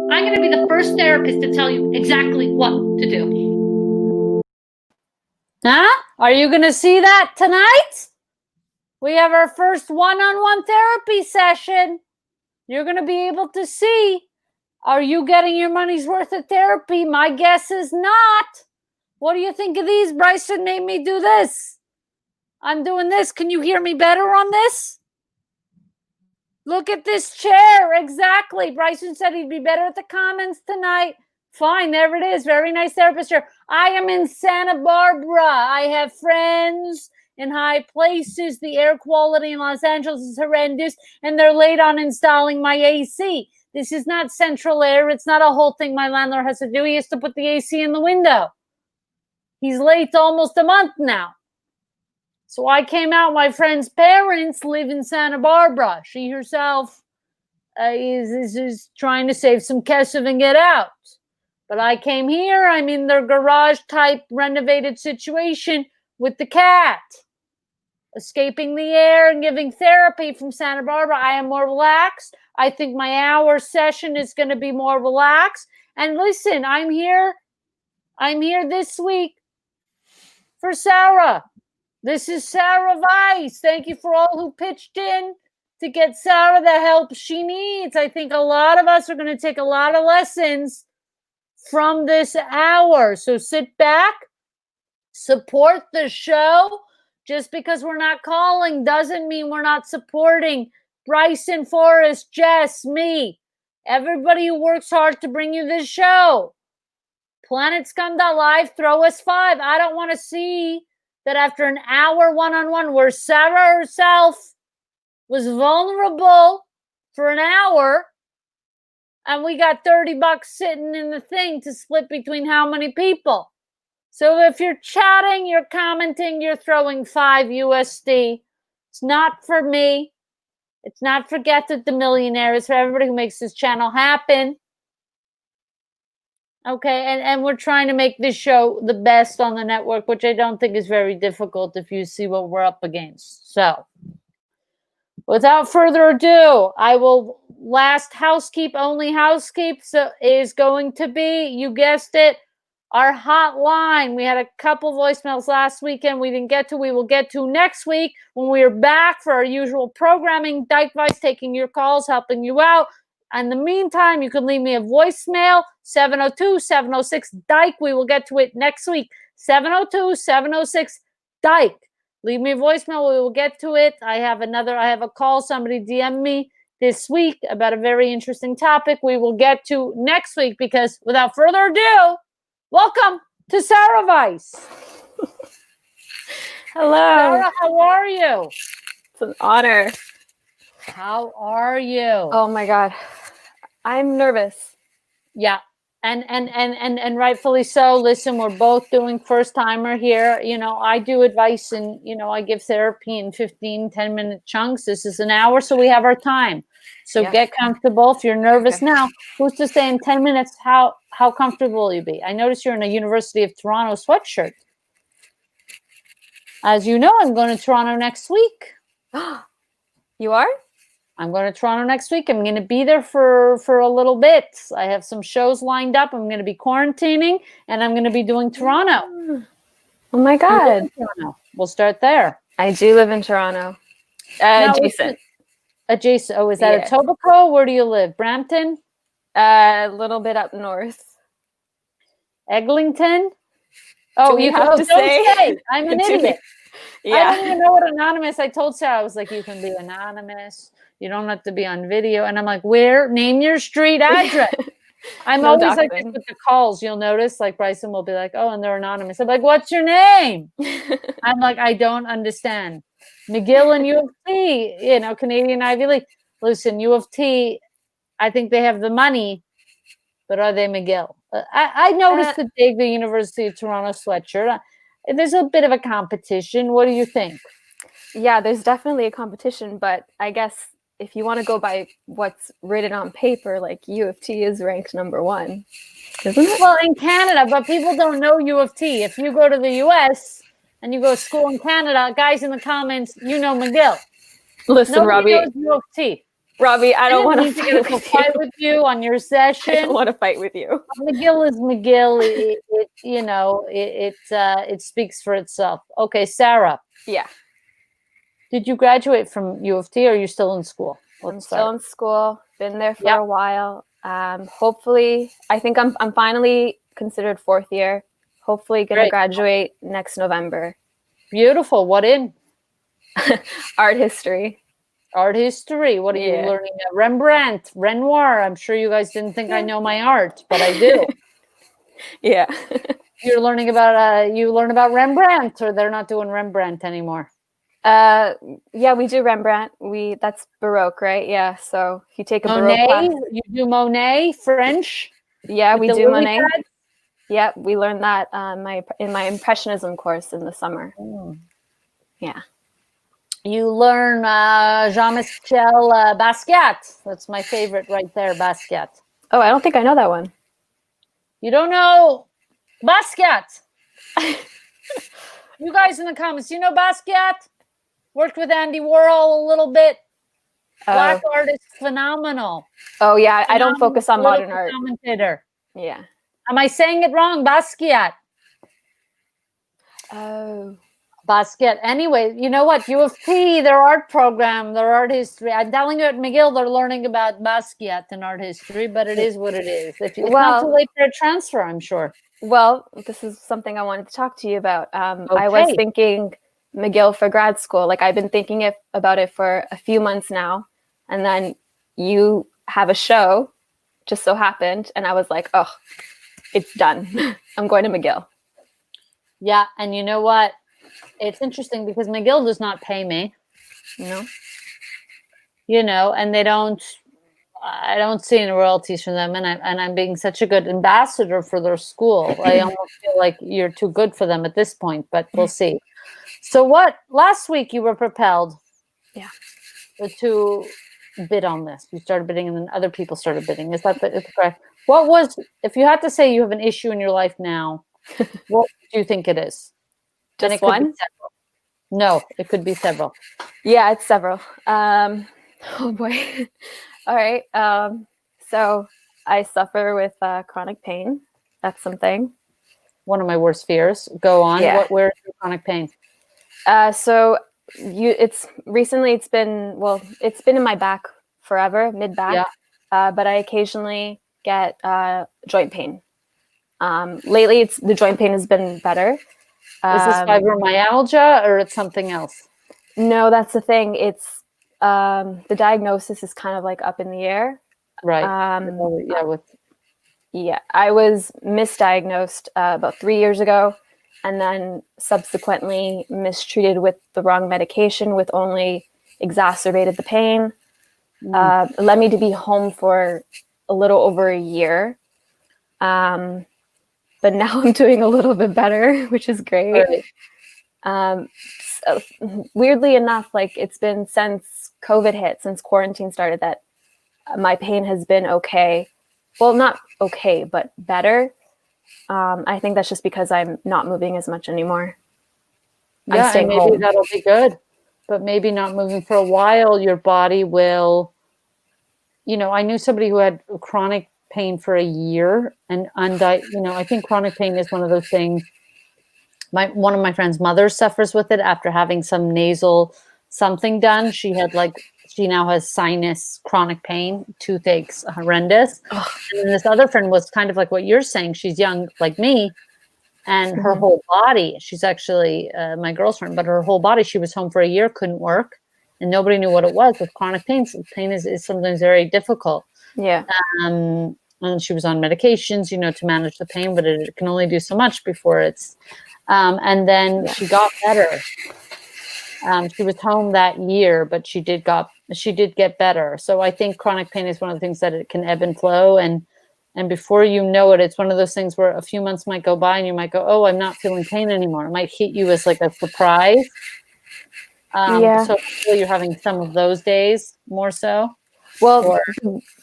I'm going to be the first therapist to tell you exactly what to do. Huh? Are you going to see that tonight? We have our first one-on-one therapy session. You're going to be able to see, are you getting your money's worth of therapy? My guess is not. What do you think of these? Bryson made me do this. I'm doing this. Can you hear me better on this? Look at this chair. Exactly. Bryson said he'd be better at the comments tonight. Fine. There it is. Very nice therapist chair. I am in Santa Barbara. I have friends in high places. The air quality in Los Angeles is horrendous, and they're late on installing my AC. This is not central air. It's not a whole thing my landlord has to do. He has to put the AC in the window. He's late almost a month now. So I came out. My friend's parents live in Santa Barbara. She herself is trying to save some kesef and get out. But I came here. I'm in their garage-type renovated situation with the cat, escaping the air and giving therapy from Santa Barbara. I am more relaxed. I think my hour session is going to be more relaxed. And listen, I'm here this week for Sarah. This is SARAVICE. Thank you for all who pitched in to get Sarah the help she needs. I think a lot of us are going to take a lot of lessons from this hour. So sit back, support the show. Just because we're not calling doesn't mean we're not supporting Bryson, Forrest, Jess, me, everybody who works hard to bring you this show. PlanetScum.live, throw us 5. I don't want to see that after an hour one-on-one where Sarah herself was vulnerable for an hour and we got $30 sitting in the thing to split between how many people. So if you're chatting, you're commenting, you're throwing 5 USD. It's not for me. It's not for Gethard the Millionaire. It's for everybody who makes this channel happen. Okay, and we're trying to make this show the best on the network, which I don't think is very difficult if you see what we're up against. So, without further ado, I will last housekeep, only housekeep is going to be, you guessed it, our hotline. We had a couple voicemails last weekend we didn't get to. We will get to next week when we are back for our usual programming. Dykevice taking your calls, helping you out. In the meantime, you can leave me a voicemail, 702-706-DYKE. We will get to it next week, 702-706-DYKE. Leave me a voicemail. We will get to it. I have a call. Somebody DM me this week about a very interesting topic we will get to next week because without further ado, welcome to SARAVICE. Hello. Sarah, how are you? It's an honor. How are you? Oh my God. I'm nervous. Yeah. And rightfully so. Listen, we're both doing first timer here. You know, I do advice and, I give therapy in 15, 10-minute chunks. This is an hour, so we have our time. So get comfortable. If you're nervous now, who's to say in 10 minutes, how comfortable will you be? I notice you're in a University of Toronto sweatshirt. As you know, I'm going to Toronto next week. You are? I'm going to Toronto next week. I'm going to be there for a little bit. I have some shows lined up. I'm going to be quarantining, and I'm going to be doing Toronto. Oh my God. We'll start there. I do live in Toronto. Adjacent. Adjacent. Oh, is that Etobicoke? Where do you live? Brampton? A little bit up north. Eglinton? Oh, you have to say. I'm an idiot. I don't even know what anonymous. I told Sarah, I was like, you can be anonymous. You don't have to be on video. And I'm like, where? Name your street address. I'm always like this with the calls. You'll notice, like Bryson will be like, oh, and they're anonymous. I'm like, what's your name? I'm like, I don't understand. McGill and U of T, Canadian Ivy League. Listen, U of T, I think they have the money, but are they McGill? I noticed the University of Toronto sweatshirt. There's a bit of a competition. What do you think? Yeah, there's definitely a competition, but I guess if you want to go by what's written on paper, like U of T is ranked number 1, isn't it? Well, in Canada, but people don't know U of T. If you go to the U.S. and you go to school in Canada, guys in the comments, you know McGill. Listen, Nobody Robbie. knows U of T. Robby, I don't want to fight with you on your I session. don't want to fight with you. McGill is McGill. It speaks for itself. Okay, Sarah. Yeah. Did you graduate from U of T or are you still in school? I'm still in school. Been there for a while. Hopefully, I think I'm finally considered fourth year. Hopefully, gonna graduate next November. Beautiful. What in? Art history. Art history. What are you learning? Rembrandt, Renoir. I'm sure you guys didn't think I know my art, but I do. Yeah. You're learning about you learn about Rembrandt, or they're not doing Rembrandt anymore. Yeah, we do Rembrandt. That's Baroque, right? Yeah. So if you take a Baroque class, you do Monet, French. Yeah, we do Monet. Pads? Yeah, we learned that in my Impressionism course in the summer. Yeah. You learn Jean-Michel Basquiat. That's my favorite right there, Basquiat. Oh, I don't think I know that one. You don't know Basquiat? You guys in the comments, you know Basquiat? Worked with Andy Warhol a little bit. Black artist, phenomenal. Oh yeah, I don't focus on modern art. Commentator. Yeah. Am I saying it wrong? Basquiat. Oh. Basquiat. Anyway, you know what? U of T, their art program, their art history. I'm telling you at McGill, they're learning about Basquiat and art history, but it is what it is. It's not too late for a transfer, I'm sure. Well, this is something I wanted to talk to you about. I was thinking McGill for grad school. Like I've been thinking about it for a few months now. And then you have a show, just so happened. And I was like, oh, it's done. I'm going to McGill. Yeah. And you know what? It's interesting because McGill does not pay me. You know, and I don't see any royalties from them. And I'm being such a good ambassador for their school. I almost feel like you're too good for them at this point, but we'll see. So last week you were propelled to bid on this. You started bidding and then other people started bidding. Is that correct? If you had to say you have an issue in your life now, what do you think it is? Just one? No, it could be several. Yeah, it's several. Oh boy. All right. So I suffer with chronic pain. That's something. One of my worst fears. Go on. Yeah. Where's your chronic pain? So it's been in my back forever, mid back. Yeah. But I occasionally get joint pain. Lately, the joint pain has been better. Is this fibromyalgia or it's something else? No, that's the thing. It's the diagnosis is kind of like up in the air. Right. I was misdiagnosed about 3 years ago, and then subsequently mistreated with the wrong medication, with only exacerbated the pain. Led me to be home for a little over a year. But now I'm doing a little bit better, which is great. Right. So, weirdly enough, like it's been since COVID hit, since quarantine started, that my pain has been okay. Well, not okay, but better. I think that's just because I'm not moving as much anymore. Yeah, and maybe that'll be good. But maybe not moving for a while, your body will, I knew somebody who had chronic pain for a year and I think chronic pain is one of those things. One of my friend's mother suffers with it after having some nasal something done. She now has sinus chronic pain, toothaches, horrendous. Ugh. And then this other friend was kind of like what you're saying. She's young like me, and her whole body, she's actually my girlfriend, but her whole body, she was home for a year, couldn't work, and nobody knew what it was with chronic pain. So pain is sometimes very difficult. Yeah. And she was on medications, to manage the pain, but it can only do so much before it's, and then she got better. She was home that year, but she did get better. So I think chronic pain is one of the things that it can ebb and flow. And before you know it, it's one of those things where a few months might go by and you might go, oh, I'm not feeling pain anymore. It might hit you as like a surprise. So you're having some of those days more so. Well,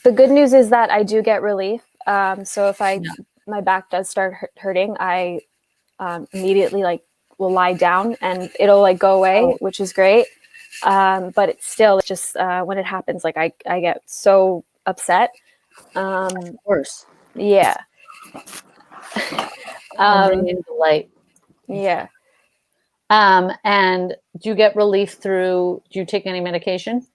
the good news is that I do get relief. So if my back does start hurting, I immediately will lie down and it'll go away, which is great. But it's just when it happens, like I get so upset. Of course. Yeah. I'll bring in the light. Yeah. And do you get relief do you take any medication?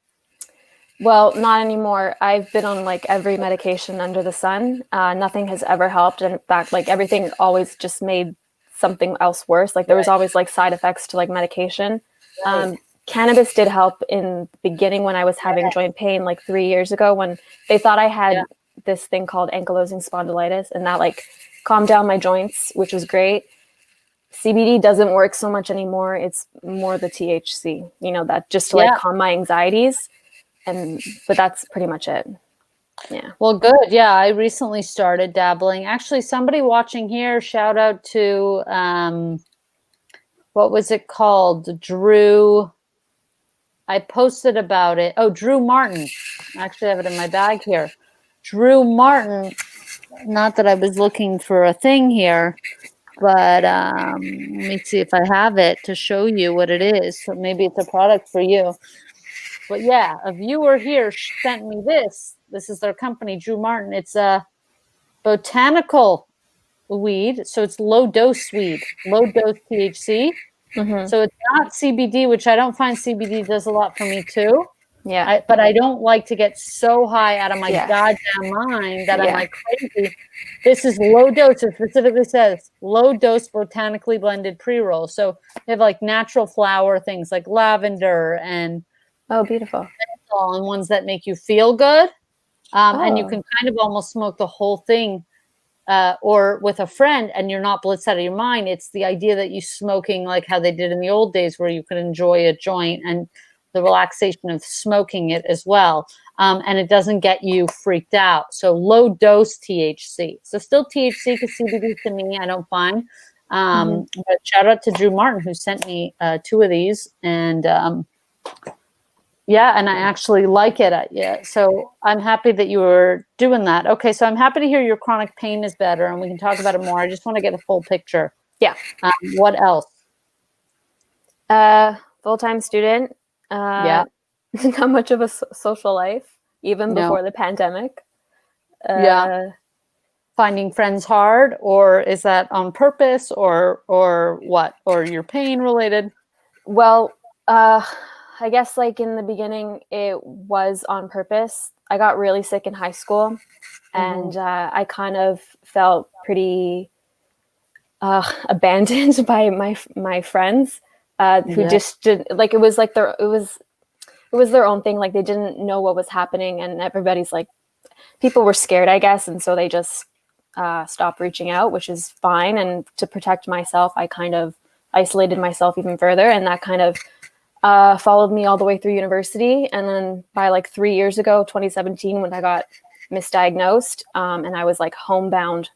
Well, not anymore. I've been on like every medication under the sun. Nothing has ever helped. And in fact, like everything always just made something else worse. Like there was always like side effects to like medication. Cannabis did help in the beginning when I was having joint pain like 3 years ago, when they thought I had this thing called ankylosing spondylitis, and that like calmed down my joints, which was great. CBD doesn't work so much anymore. It's more the THC, that just to like calm my anxieties. But that's pretty much it. Yeah. Well, good. Yeah. I recently started dabbling. Actually, somebody watching here, shout out to, what was it called? Drew. I posted about it. Oh, Drew Martin. Actually, I have it in my bag here. Drew Martin. Not that I was looking for a thing here, but let me see if I have it to show you what it is. So maybe it's a product for you. But yeah, a viewer here sent me this. This is their company, Drew Martin. It's a botanical weed. So it's low dose weed, low dose THC. Mm-hmm. So it's not CBD, which I don't find CBD does a lot for me too. Yeah. But I don't like to get so high out of my goddamn mind that I'm like crazy. This is low dose. It specifically says low dose botanically blended pre-roll. So they have like natural flower things like lavender and beautiful. and ones that make you feel good. And you can kind of almost smoke the whole thing or with a friend and you're not blitzed out of your mind. It's the idea that you smoking like how they did in the old days where you could enjoy a joint and the relaxation of smoking it as well. And it doesn't get you freaked out. So low dose THC. So still THC because CBD to me, I don't find. But shout out to Drew Martin who sent me 2 of these. And and I actually like it. So I'm happy that you were doing that. Okay, so I'm happy to hear your chronic pain is better and we can talk about it more. I just want to get a full picture. Yeah. What else? Full-time student. Not much of a social life, even before the pandemic. Finding friends hard, or is that on purpose, or what? Or your pain related? Well, I guess like in the beginning, it was on purpose. I got really sick in high school, and I kind of felt pretty abandoned by my friends who just did like it was their own thing. Like they didn't know what was happening, and everybody's like, people were scared, I guess, and so they just stopped reaching out, which is fine. And to protect myself, I kind of isolated myself even further, and that kind of followed me all the way through university. And then by like 3 years ago, 2017, when I got misdiagnosed and I was like homebound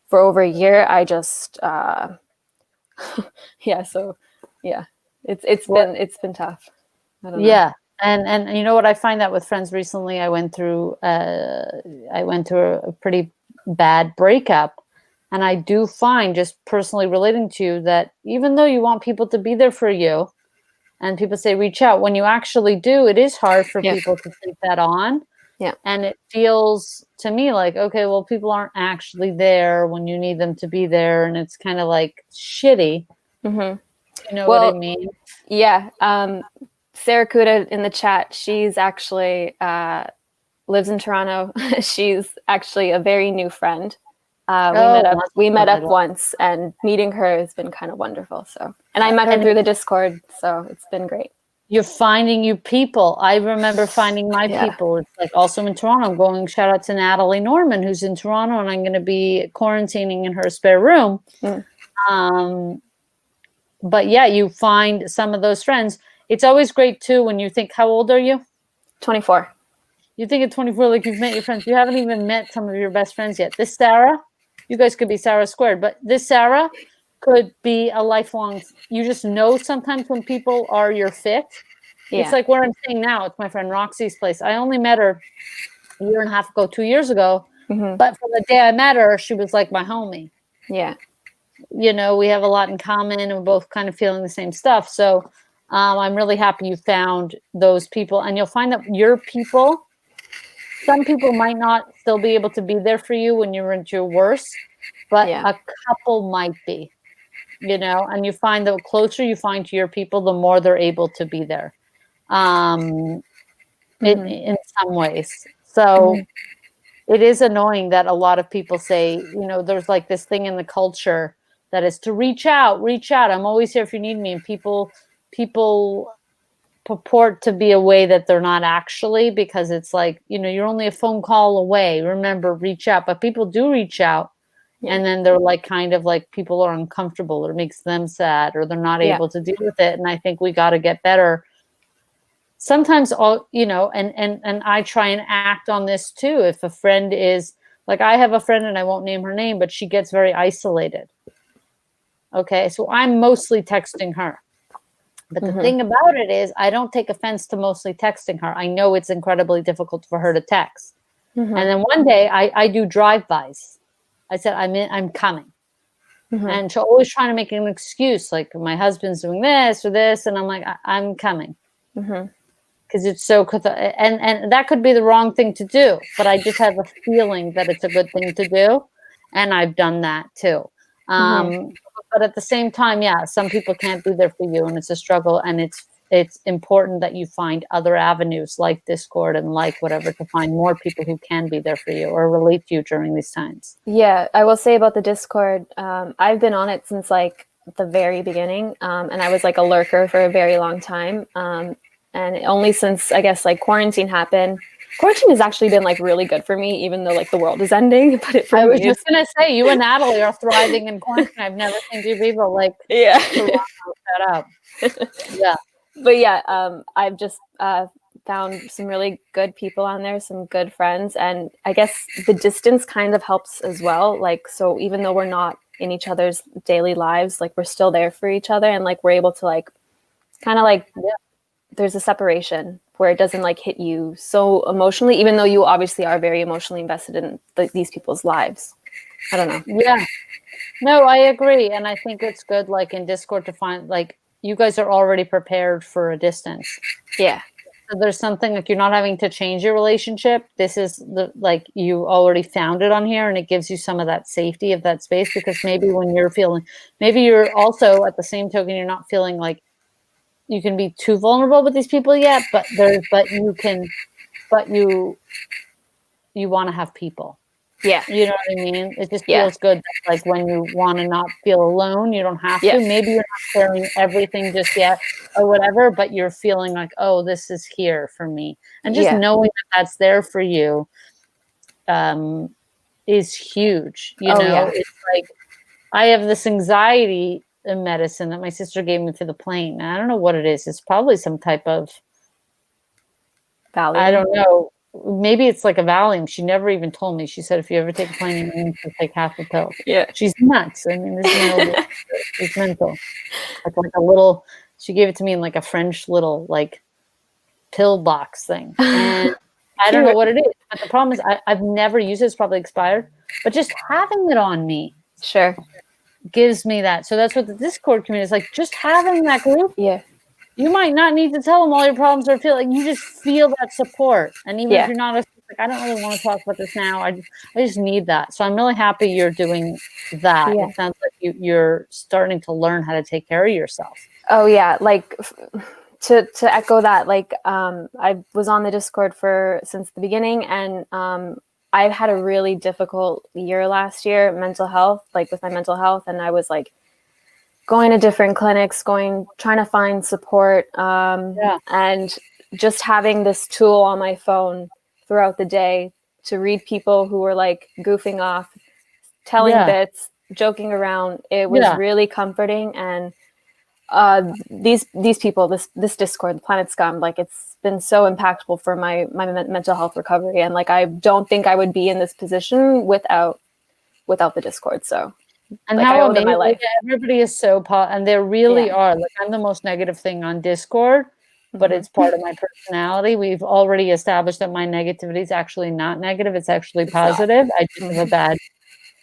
for over a year, I just it's been tough. I don't know. And you know what, I find that with friends recently, I went through a pretty bad breakup, and I do find, just personally relating to you, that even though you want people to be there for you and people say reach out, when you actually do, it is hard for people to take that on. And it feels to me like, okay, well, people aren't actually there when you need them to be there, and it's kind of like shitty. You know what I mean? Sarah Kuda in the chat, she's actually lives in Toronto. She's actually a very new friend. We met up once, and meeting her has been kind of wonderful. So, and I met her through the Discord, so it's been great. You're finding your people. I remember finding my people. It's like also in Toronto. I'm going, shout out to Natalie Norman, who's in Toronto, and I'm going to be quarantining in her spare room. But yeah, you find some of those friends. It's always great too when you think, how old are you? 24. You think at 24, like you've met your friends. You haven't even met some of your best friends yet. This Sarah, you guys could be Sarah squared, but this Sarah could be a lifelong. You just know sometimes when people are your fit. It's like where I'm staying now. It's my friend Roxy's place. I only met her a year and a half ago, 2 years ago. But from the day I met her, she was like my homie. You know, we have a lot in common and we're both kind of feeling the same stuff. So I'm really happy you found those people, and you'll find that your people, some people might not still be able to be there for you when you're at your worst, but Yeah. a couple might be, and you find the closer you find to your people, the more they're able to be there, in some ways. So it is annoying that a lot of people say, there's like this thing in the culture that is to reach out. I'm always here if you need me. And people purport to be a way that they're not actually, because it's like, you're only a phone call away. Remember, reach out. But people do reach out. Yeah. And then they're like, kind of like, people are uncomfortable, or it makes them sad, or they're not able to deal with it. And I think we got to get better. Sometimes and I try and act on this too. If a friend is like, I have a friend and I won't name her name, but she gets very isolated. Okay. So I'm mostly texting her. But the thing about it is, I don't take offense to mostly texting her. I know it's incredibly difficult for her to text. And then one day I do drive-bys. I said, I'm coming. And she'll always trying to make an excuse. Like, my husband's doing this or this. And I'm like, I'm coming. Because it's so, and that could be the wrong thing to do. But I just have a feeling that it's a good thing to do. And I've done that too. But at the same time, some people can't be there for you, and it's a struggle. And it's important that you find other avenues like Discord and like whatever, to find more people who can be there for you or relate to you during these times. Yeah, I will say about the Discord, I've been on it since like the very beginning, and I was like a lurker for a very long time. And only since, I guess, like quarantine happened. Quarantine has actually been like really good for me, even though like the world is ending. But I was just gonna say, you and Natalie are thriving in quarantine. I've never seen two people like shut up. But yeah, I've just found some really good people on there, some good friends, and I guess the distance kind of helps as well. Like, so even though we're not in each other's daily lives, like we're still there for each other, and like we're able to like kind of like there's a separation where it doesn't like hit you so emotionally, even though you obviously are very emotionally invested in these people's lives. I don't know. Yeah. No, I agree. And I think it's good, like in Discord, to find, like, you guys are already prepared for a distance. Yeah. So there's something like, you're not having to change your relationship. This is like, you already found it on here, and it gives you some of that safety of that space, because maybe when you're feeling, maybe you're also at the same token, you're not feeling like you can be too vulnerable with these people yet, but you want to have people. Yeah. You know what I mean? It just feels good that, like, when you want to not feel alone, you don't have to. Maybe you're not sharing everything just yet or whatever, but you're feeling like, oh, this is here for me. And just knowing that that's there for you is huge. You know, it's like, I have this anxiety medicine that my sister gave me for the plane. And I don't know what it is. It's probably some type of Valium. I don't know. Maybe it's like a Valium. She never even told me. She said, if you ever take a plane, you need to take half a pill. Yeah. She's nuts. I mean, this is she's mental. Like a little, she gave it to me in like a French little like pill box thing. And I don't know what it is. But the problem is I've never used it. It's probably expired. But just having it on me. Sure. Gives me that. So that's what the Discord community is like. Just having that group. Yeah. You might not need to tell them all your problems, or feel like you just feel that support. And even if you're not like, I don't really want to talk about this now. I just need that. So I'm really happy you're doing that. It sounds like you're starting to learn how to take care of yourself. Oh yeah. Like to echo that, like I was on the Discord since the beginning, and I've had a really difficult year last year, with my mental health. And I was like going to different clinics, trying to find support. And just having this tool on my phone throughout the day to read people who were like goofing off, telling bits, joking around. It was really comforting. And these people, this Discord, Planet Scum, like it's been so impactful for my mental health recovery. And like, I don't think I would be in this position without the Discord. So, and like, how amazing, my life. Everybody is so and they really are. Like, I'm the most negative thing on Discord, but it's part of my personality. We've already established that my negativity is actually not negative. It's actually positive. I just have a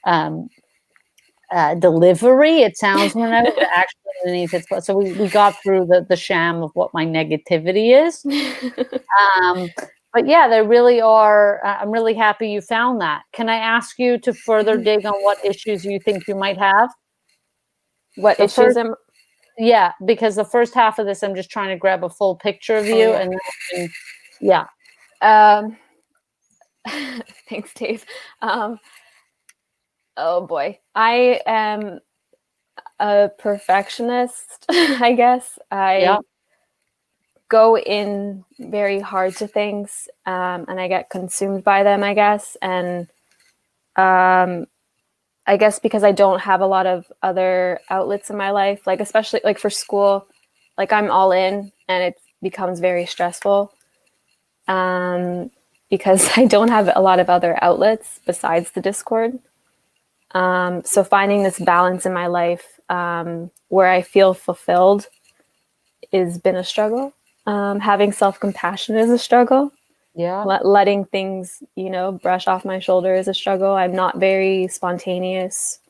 bad delivery. It sounds whenever, but actually underneath it. So we got through the sham of what my negativity is. But yeah, they really are. I'm really happy you found that. Can I ask you to further dig on what issues you think you might have? What The issues first- am Yeah, because the first half of this, I'm just trying to grab a full picture of you, yeah. and then, yeah. Thanks, Dave. Oh boy, I am a perfectionist. I guess Yeah. I go in very hard to things, and I get consumed by them. I guess, and I guess because I don't have a lot of other outlets in my life, like especially like for school, like I'm all in, and it becomes very stressful. Because I don't have a lot of other outlets besides the Discord. So finding this balance in my life where I feel fulfilled has been a struggle. Having self-compassion is a struggle. Yeah. Letting things, brush off my shoulder is a struggle. I'm not very spontaneous,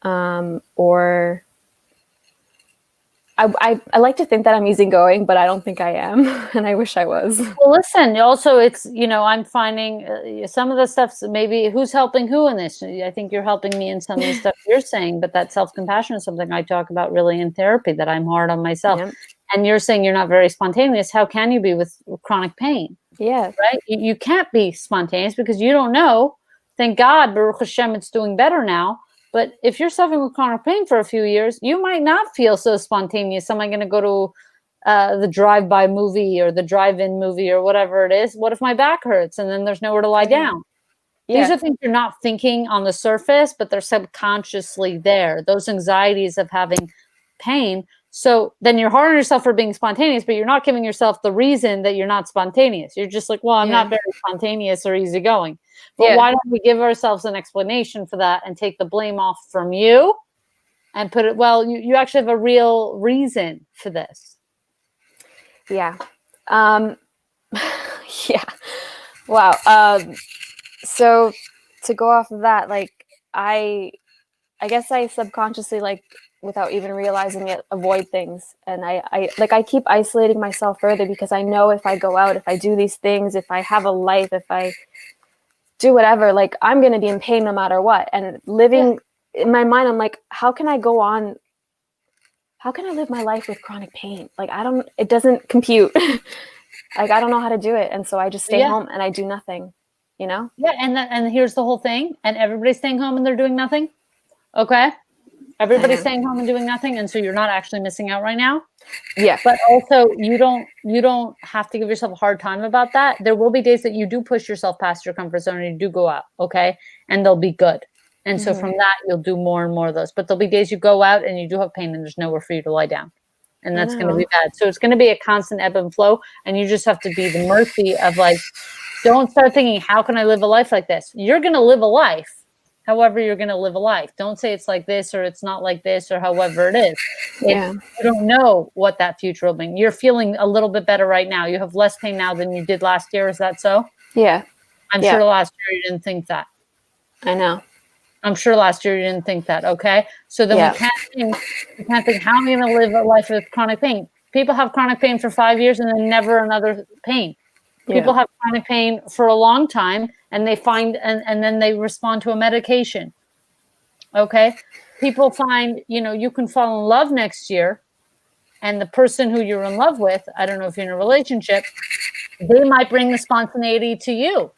or I like to think that I'm easygoing, but I don't think I am, and I wish I was. Well, listen, also it's, I'm finding some of the stuff's maybe who's helping who in this. I think you're helping me in some of the stuff you're saying, but that self-compassion is something I talk about really in therapy, that I'm hard on myself. Yeah. And you're saying you're not very spontaneous. How can you be with chronic pain? Yeah. Right? You can't be spontaneous because you don't know. Thank God, Baruch Hashem, it's doing better now. But if you're suffering with chronic pain for a few years, you might not feel so spontaneous. Am I going to go to the drive-by movie or the drive-in movie or whatever it is? What if my back hurts and then there's nowhere to lie down? Yeah. These are things you're not thinking on the surface, but they're subconsciously there. Those anxieties of having pain. So then you're hard on yourself for being spontaneous, but you're not giving yourself the reason that you're not spontaneous. You're just like, well, I'm not very spontaneous or easygoing. But why don't we give ourselves an explanation for that and take the blame off from you and put it, well, you actually have a real reason for this. Yeah. Yeah. Wow. So to go off of that, like I guess I subconsciously, like without even realizing it, avoid things. And I keep isolating myself further because I know if I go out, if I do these things, if I have a life, if I do whatever, like I'm going to be in pain no matter what. And living in my mind, I'm like, how can I live my life with chronic pain? Like, it doesn't compute. Like, I don't know how to do it. And so I just stay home and I do nothing, Yeah. And here's the whole thing. And everybody's staying home and they're doing nothing. Okay. Everybody's staying home and doing nothing. And so you're not actually missing out right now. Yeah. But also you don't have to give yourself a hard time about that. There will be days that you do push yourself past your comfort zone and you do go out. Okay. And they'll be good. And so from that, you'll do more and more of those. But there'll be days you go out and you do have pain and there's nowhere for you to lie down. And that's going to be bad. So it's going to be a constant ebb and flow. And you just have to be the mercy of like, don't start thinking, how can I live a life like this? You're going to live a life. However, you're going to live a life. Don't say it's like this or it's not like this or however it is. You don't know what that future will bring. You're feeling a little bit better right now. You have less pain now than you did last year. Is that so? Yeah. I'm sure last year you didn't think that. I know. I'm sure last year you didn't think that. Okay. So then we can't think, how am I going to live a life with chronic pain? People have chronic pain for 5 years and then never another pain. People have chronic pain for a long time and they find, and then they respond to a medication. Okay. People find, you can fall in love next year and the person who you're in love with, I don't know if you're in a relationship, they might bring the spontaneity to you.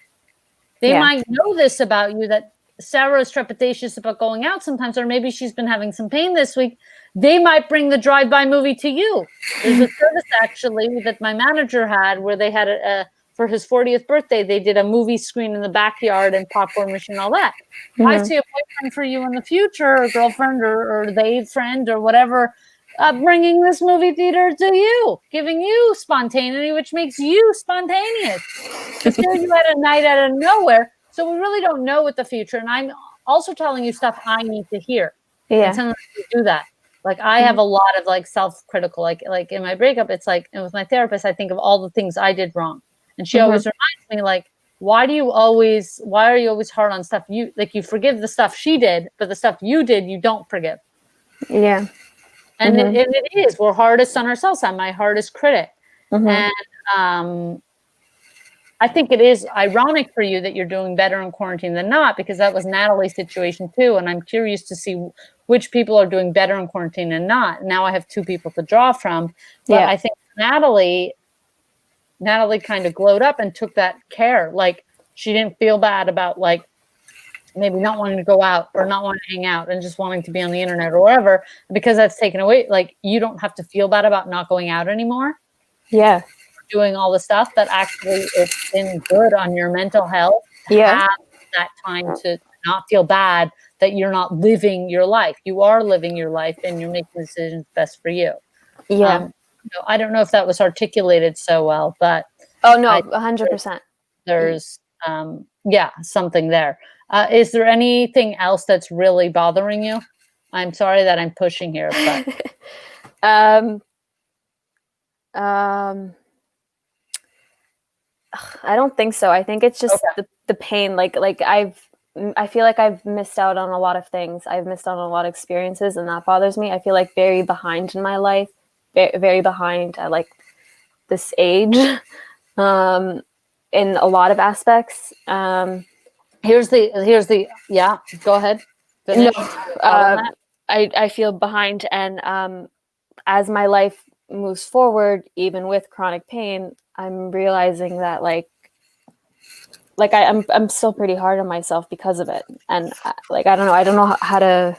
They might know this about you, that Sarah is trepidatious about going out sometimes, or maybe she's been having some pain this week. They might bring the drive-by movie to you. There's a service actually that my manager had where they had for his 40th birthday, they did a movie screen in the backyard and popcorn machine, all that. I see a boyfriend for you in the future, or girlfriend, or they friend, or whatever, bringing this movie theater to you, giving you spontaneity, which makes you spontaneous. Just here you had a night out of nowhere. So we really don't know what the future. And I'm also telling you stuff I need to hear. Yeah. And sometimes you do that. Like I have a lot of like self-critical, like in my breakup, it's like, and with my therapist, I think of all the things I did wrong. And she always reminds me, like, why are you always hard on stuff you forgive the stuff she did, but the stuff you did, you don't forgive. Yeah. And, it is. We're hardest on ourselves. I'm my hardest critic. And I think it is ironic for you that you're doing better in quarantine than not, because that was Natalie's situation too. And I'm curious to see which people are doing better in quarantine and not. Now I have two people to draw from. But I think Natalie kind of glowed up and took that care. Like, she didn't feel bad about, like, maybe not wanting to go out or not wanting to hang out and just wanting to be on the internet or whatever, because that's taken away. Like, you don't have to feel bad about not going out anymore. Yeah. Doing all the stuff that actually it's been good on your mental health to have that time to not feel bad that you're not living your life. You are living your life and you're making decisions best for you. Yeah. I don't know if that was articulated so well, but oh no, 100%. There's something there. Is there anything else that's really bothering you? I'm sorry that I'm pushing here, but I don't think so. I think it's just the pain. Like I feel like I've missed out on a lot of things. I've missed out on a lot of experiences, and that bothers me. I feel like very behind in my life, very behind at like this age, in a lot of aspects. Here's the go ahead. Finish. No, I feel behind, and as my life moves forward, even with chronic pain, I'm realizing that like I'm still pretty hard on myself because of it, and I don't know how to.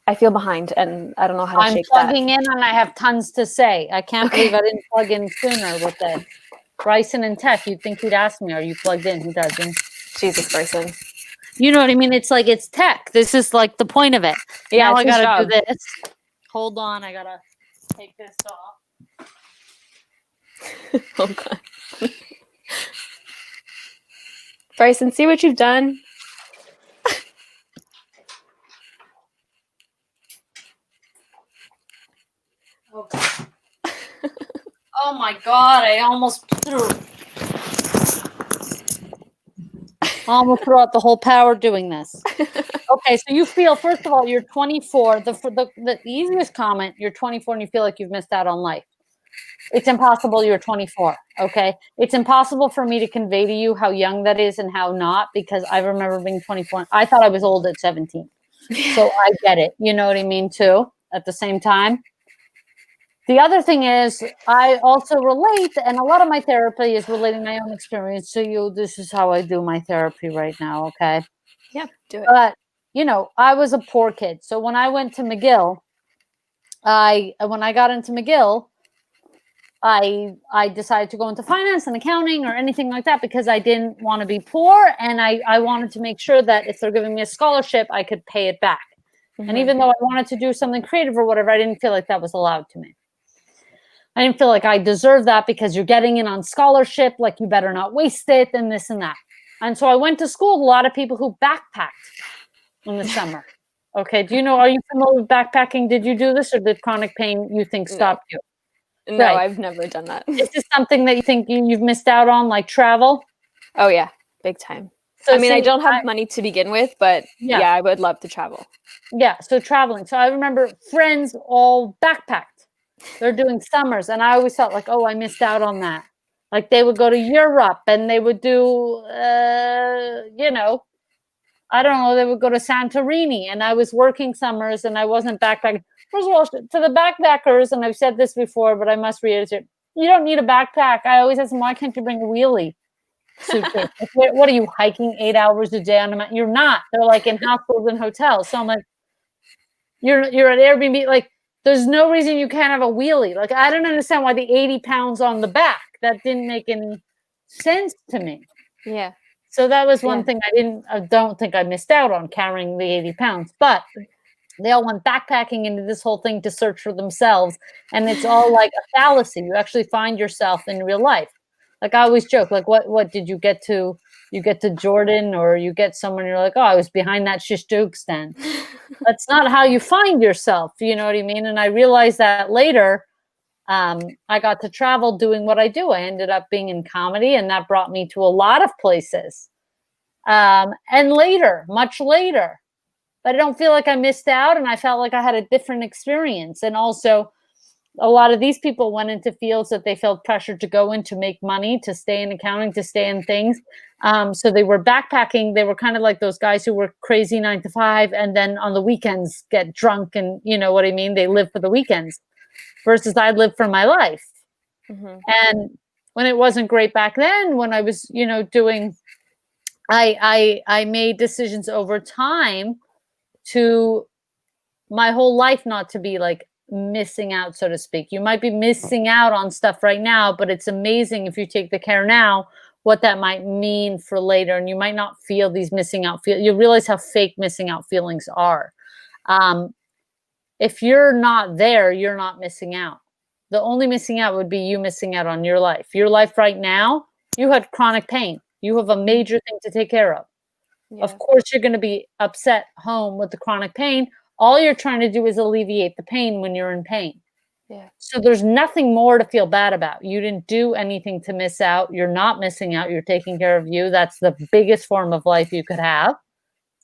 I feel behind, and I don't know how to shake that. I'm plugging in, and I have tons to say. I can't believe I didn't plug in sooner with that. Bryson and Tech, you'd think he'd ask me, "Are you plugged in?" He doesn't. Jesus, Bryson. You know what I mean? It's like, it's tech. This is like the point of it. Yeah, now I gotta do this. Hold on, I gotta take this off. Oh God. Bryson, see what you've done? Okay. Oh my God, I almost threw out the whole power doing this. Okay, so you feel, first of all, you're 24. The easiest comment, you're 24 and you feel like you've missed out on life. It's impossible you're 24, okay? It's impossible for me to convey to you how young that is and how not, because I remember being 24. I thought I was old at 17. So I get it. You know what I mean, too, at the same time. The other thing is, I also relate, and a lot of my therapy is relating my own experience to you. This is how I do my therapy right now, okay? Yeah, do it. But, you know, I was a poor kid. So when I went to McGill, when I got into McGill, I decided to go into finance and accounting or anything like that because I didn't want to be poor, and I wanted to make sure that if they're giving me a scholarship, I could pay it back. And even though I wanted to do something creative or whatever, I didn't feel like that was allowed to me. I didn't feel like I deserved that because you're getting in on scholarship, like you better not waste it and this and that. And so I went to school with a lot of people who backpacked in the summer. Okay, are you familiar with backpacking? Did you do this, or did chronic pain you think stopped you? No, right. I've never done that. Is this something that you think you've missed out on, like travel? Oh yeah, big time. So I mean, I don't have money to begin with, but yeah, I would love to travel. Yeah, so traveling. So I remember friends all backpacked. They're doing summers, and I always felt like, oh, I missed out on that. Like they would go to Europe, and they would do, I don't know, they would go to Santorini, and I was working summers, and I wasn't backpacking. First of all, to the backpackers, and I've said this before, but I must reiterate, you don't need a backpack. I always ask them, why can't you bring a wheelie suitcase? What are you, hiking 8 hours a day on a mountain? You're not. They're like in hospitals and hotels. So I'm like, you're at Airbnb, like, there's no reason you can't have a wheelie. Like, I don't understand why the 80 pounds on the back. That didn't make any sense to me. Yeah. So that was one thing I don't think I missed out on, carrying the 80 pounds. But they all went backpacking into this whole thing to search for themselves. And it's all like a fallacy. You actually find yourself in real life. Like I always joke, like, what did you get to? You get to Jordan, or you get someone, you're like, oh, I was behind that shish Duke stand. That's not how you find yourself. You know what I mean? And I realized that later. I got to travel doing what I do. I ended up being in comedy, and that brought me to a lot of places. And later, much later, but I don't feel like I missed out, and I felt like I had a different experience. And also, a lot of these people went into fields that they felt pressured to go in to make money, to stay in accounting, to stay in things. So they were backpacking. They were kind of like those guys who work crazy 9 to 5 and then on the weekends get drunk, and you know what I mean? They live for the weekends versus I live for my life. Mm-hmm. And when it wasn't great back then, when I was, doing, I made decisions over time to my whole life not to be like missing out, so to speak. You might be missing out on stuff right now, but it's amazing if you take the care now, what that might mean for later. And you might not feel these missing out you realize how fake missing out feelings are. If you're not there, you're not missing out. The only missing out would be you missing out on your life. Your life right now, you had chronic pain. You have a major thing to take care of. Yeah. Of course, you're going to be upset home with the chronic pain. All you're trying to do is alleviate the pain when you're in pain. Yeah. So there's nothing more to feel bad about. You didn't do anything to miss out. You're not missing out. You're taking care of you. That's the biggest form of life you could have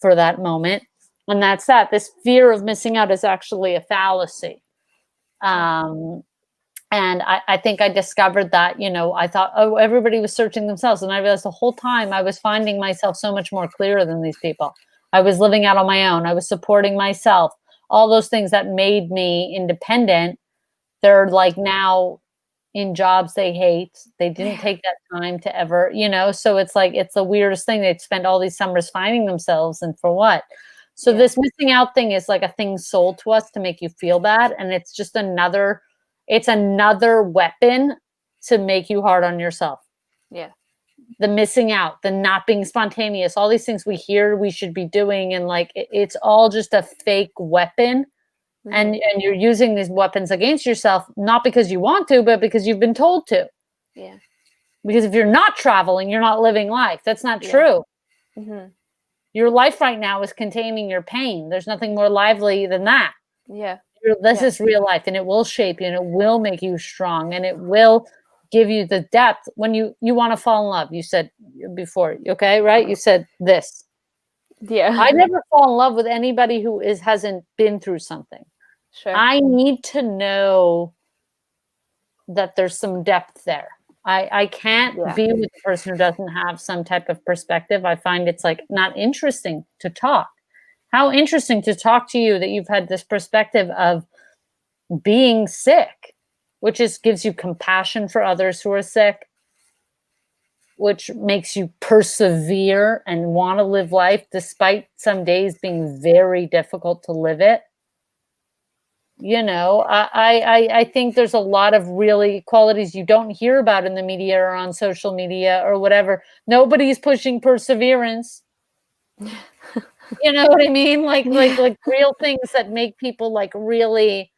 for that moment. And that's that. This fear of missing out is actually a fallacy. And I think I discovered that, I thought, oh, everybody was searching themselves. And I realized the whole time I was finding myself so much more clearer than these people. I was living out on my own. I was supporting myself. All those things that made me independent, they're like now in jobs they hate. They didn't take that time to ever, so it's like, it's the weirdest thing. They'd spend all these summers finding themselves, and for what? So this missing out thing is like a thing sold to us to make you feel bad. And it's just another weapon to make you hard on yourself. Yeah. The missing out, the not being spontaneous, all these things we hear we should be doing. And like, it's all just a fake weapon. Mm-hmm. And you're using these weapons against yourself, not because you want to, but because you've been told to. Yeah. Because if you're not traveling, you're not living life. That's not true. Mm-hmm. Your life right now is containing your pain. There's nothing more lively than that. Yeah. This is real life, and it will shape you, and it will make you strong, and it will give you the depth when you want to fall in love. You said before, okay, right? You said this. Yeah. I never fall in love with anybody who hasn't been through something. Sure. I need to know that there's some depth there. I can't be with a person who doesn't have some type of perspective. I find it's like not interesting to talk. How interesting to talk to you that you've had this perspective of being sick, which gives you compassion for others who are sick, which makes you persevere and want to live life despite some days being very difficult to live it. I think there's a lot of really qualities you don't hear about in the media or on social media or whatever. Nobody's pushing perseverance. You know what I mean? Like real things that make people like really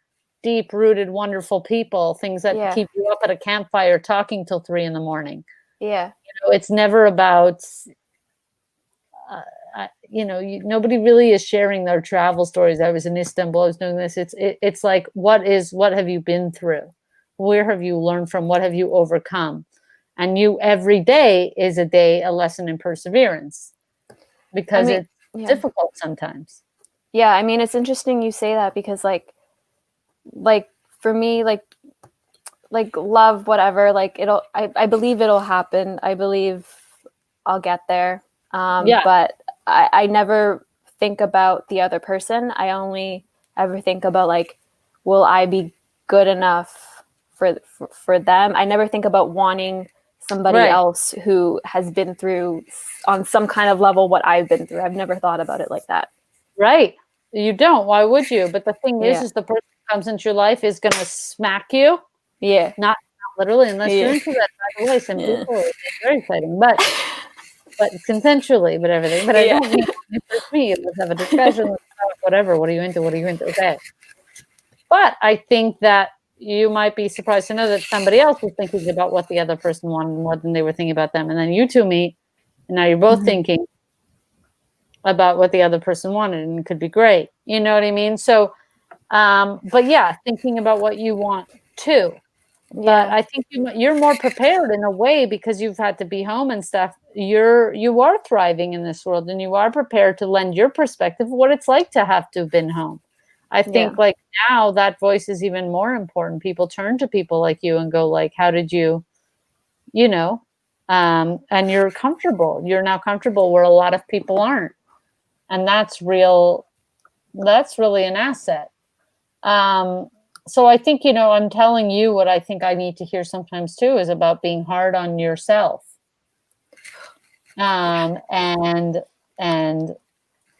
deep-rooted, wonderful people, things that keep you up at a campfire talking till 3 a.m. Yeah. It's never about, nobody really is sharing their travel stories. I was in Istanbul, I was doing this. It's like, what have you been through? Where have you learned from? What have you overcome? And every day is a lesson in perseverance, because it's difficult sometimes. Yeah. I mean, it's interesting you say that, because like for me, like love, whatever, like I believe it'll happen. I believe I'll get there. But I never think about the other person. I only ever think about like, will I be good enough for them? I never think about wanting somebody else who has been through on some kind of level what I've been through. I've never thought about it like that. Right. You don't. Why would you? But the thing is the person who comes into your life is going to smack you. Yeah. Not literally, unless you're into that, by the way. Some people, it's very exciting, but consensually, but everything. But I don't mean for me. Let's have a discussion. Whatever. What are you into? What are you into? Okay. But I think that you might be surprised to know that somebody else was thinking about what the other person wanted more than they were thinking about them. And then you two meet, and now you're both thinking about what the other person wanted, and it could be great. You know what I mean? So, but yeah, thinking about what you want too. But I think you're more prepared in a way because you've had to be home and stuff. You are thriving in this world, and you are prepared to lend your perspective of what it's like to have to have been home. I think like now that voice is even more important. People turn to people like you and go like, how did you, you know, and you're comfortable. You're now comfortable where a lot of people aren't. And that's real. That's really an asset. So I think, you know, I'm telling you what I think I need to hear sometimes too is about being hard on yourself. And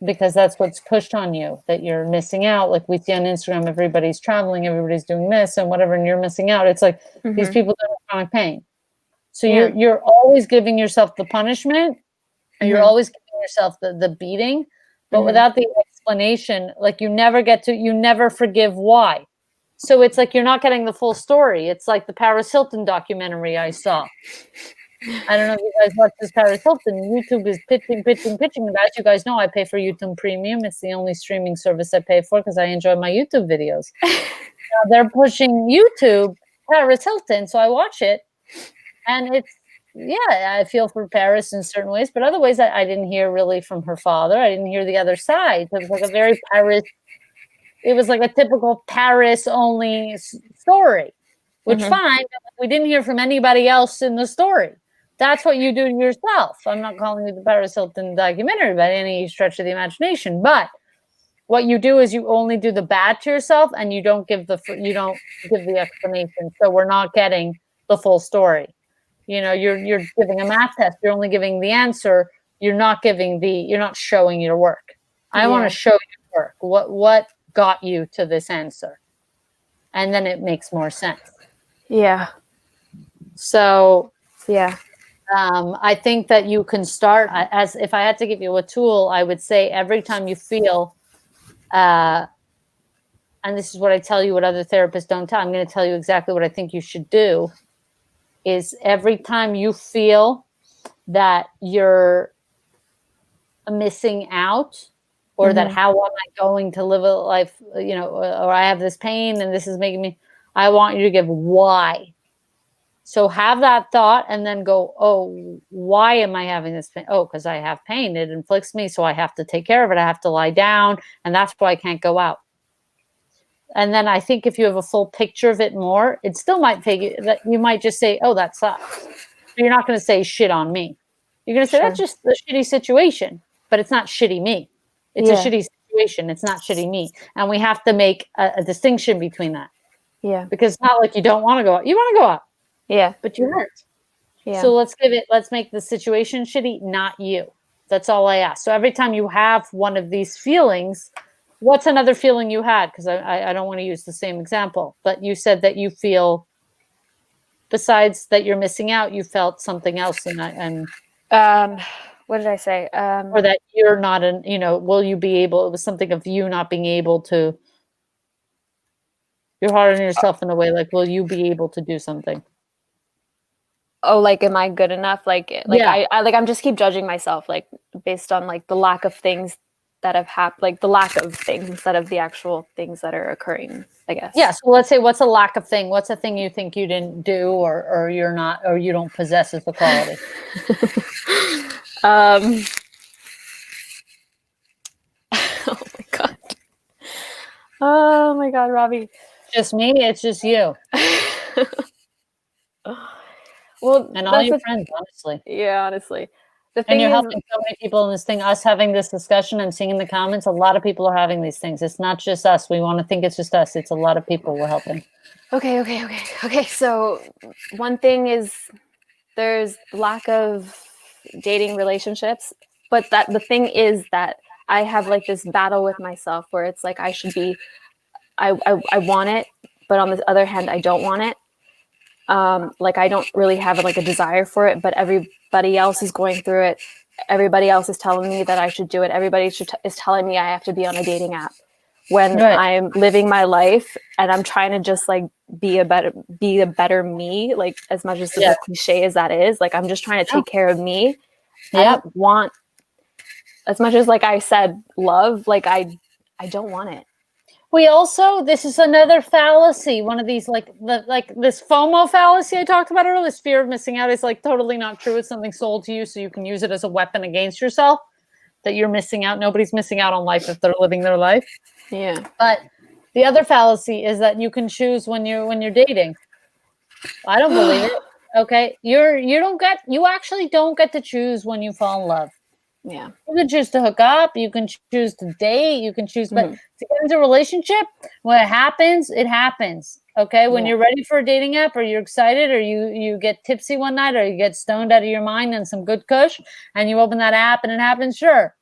because that's what's pushed on you, that you're missing out. Like we see on Instagram, everybody's traveling, everybody's doing this and whatever, and you're missing out. It's like these people don't have chronic pain. So you're always giving yourself the punishment, and you're always giving yourself the beating, but without the explanation, like you never forgive why. So it's like you're not getting the full story. It's like the Paris Hilton documentary I saw. I don't know if you guys watch this Paris Hilton. YouTube is pitching. And as you guys know, I pay for YouTube Premium. It's the only streaming service I pay for because I enjoy my YouTube videos. They're pushing YouTube Paris Hilton, so I watch it. And it's, I feel for Paris in certain ways, but other ways I didn't hear really from her father. I didn't hear the other side. It was like a very Paris, it was like a typical Paris-only story, which fine, but we didn't hear from anybody else in the story. That's what you do to yourself. I'm not calling it the Paris Hilton documentary by any stretch of the imagination, but what you do is you only do the bad to yourself, and you don't give the explanation. So we're not getting the full story. You know, you're giving a math test. You're only giving the answer. You're not showing your work. I want to show your work. What got you to this answer? And then it makes more sense. Yeah. So, I think that you can start as if I had to give you a tool, I would say every time you feel, and this is what I tell you, what other therapists don't tell, I'm going to tell you exactly what I think you should do, is every time you feel that you're missing out, or that how am I going to live a life, you know, or I have this pain and this is making me, I want you to give why. So have that thought and then go, oh, why am I having this pain? Oh, because I have pain. It inflicts me, so I have to take care of it. I have to lie down, and that's why I can't go out. And then I think if you have a full picture of it more, it still might take you, that you might just say, oh, that sucks. But you're not going to say shit on me. You're going to say, that's just a shitty situation, but it's not shitty me. It's a shitty situation. It's not shitty me. And we have to make a distinction between that. Yeah. Because it's not like you don't want to go out. You want to go out. Yeah. But you hurt. Yeah. So let's make the situation shitty, not you. That's all I ask. So every time you have one of these feelings, what's another feeling you had? Because I don't want to use the same example, but you said that you feel, besides that you're missing out, you felt something else. What did I say? Or that you're not will you be able, it was something of you not being able to, you're hard on yourself in a way, like, will you be able to do something? Oh, like, am I good enough? I'm just keep judging myself, like, based on like the lack of things that have happened, like the lack of things instead of the actual things that are occurring, I guess. Yeah. So let's say, what's a lack of thing? What's a thing you think you didn't do, or you're not, or you don't possess as a quality? Oh my God. Oh my God, Robby. Just me? It's just you. Well, and all your friends, honestly. Yeah, honestly. And you're helping so many people in this thing, us having this discussion and seeing in the comments, a lot of people are having these things. It's not just us. We want to think it's just us. It's a lot of people we're helping. Okay. So one thing is there's lack of dating relationships, but that the thing is that I have like this battle with myself where it's like I should be, I want it, but on the other hand, I don't want it. Like I don't really have like a desire for it, but everybody else is going through it. Everybody else is telling me that I should do it. Everybody is telling me I have to be on a dating app when I'm living my life and I'm trying to just like be a better me. Like as much as the cliche as that is, like I'm just trying to take care of me. I don't want, as much as like I said, love, like I don't want it. We also, this is another fallacy. One of these, like this FOMO fallacy I talked about earlier, this fear of missing out is like totally not true. It's something sold to you so you can use it as a weapon against yourself, that you're missing out. Nobody's missing out on life if they're living their life. Yeah. But the other fallacy is that you can choose when you're dating. I don't believe it. Okay. You actually don't get to choose when you fall in love. Yeah. You can choose to hook up, you can choose to date, you can choose, but to get into a relationship, when it happens, it happens. Okay. When you're ready for a dating app, or you're excited, or you get tipsy one night, or you get stoned out of your mind and some good kush, and you open that app and it happens, sure.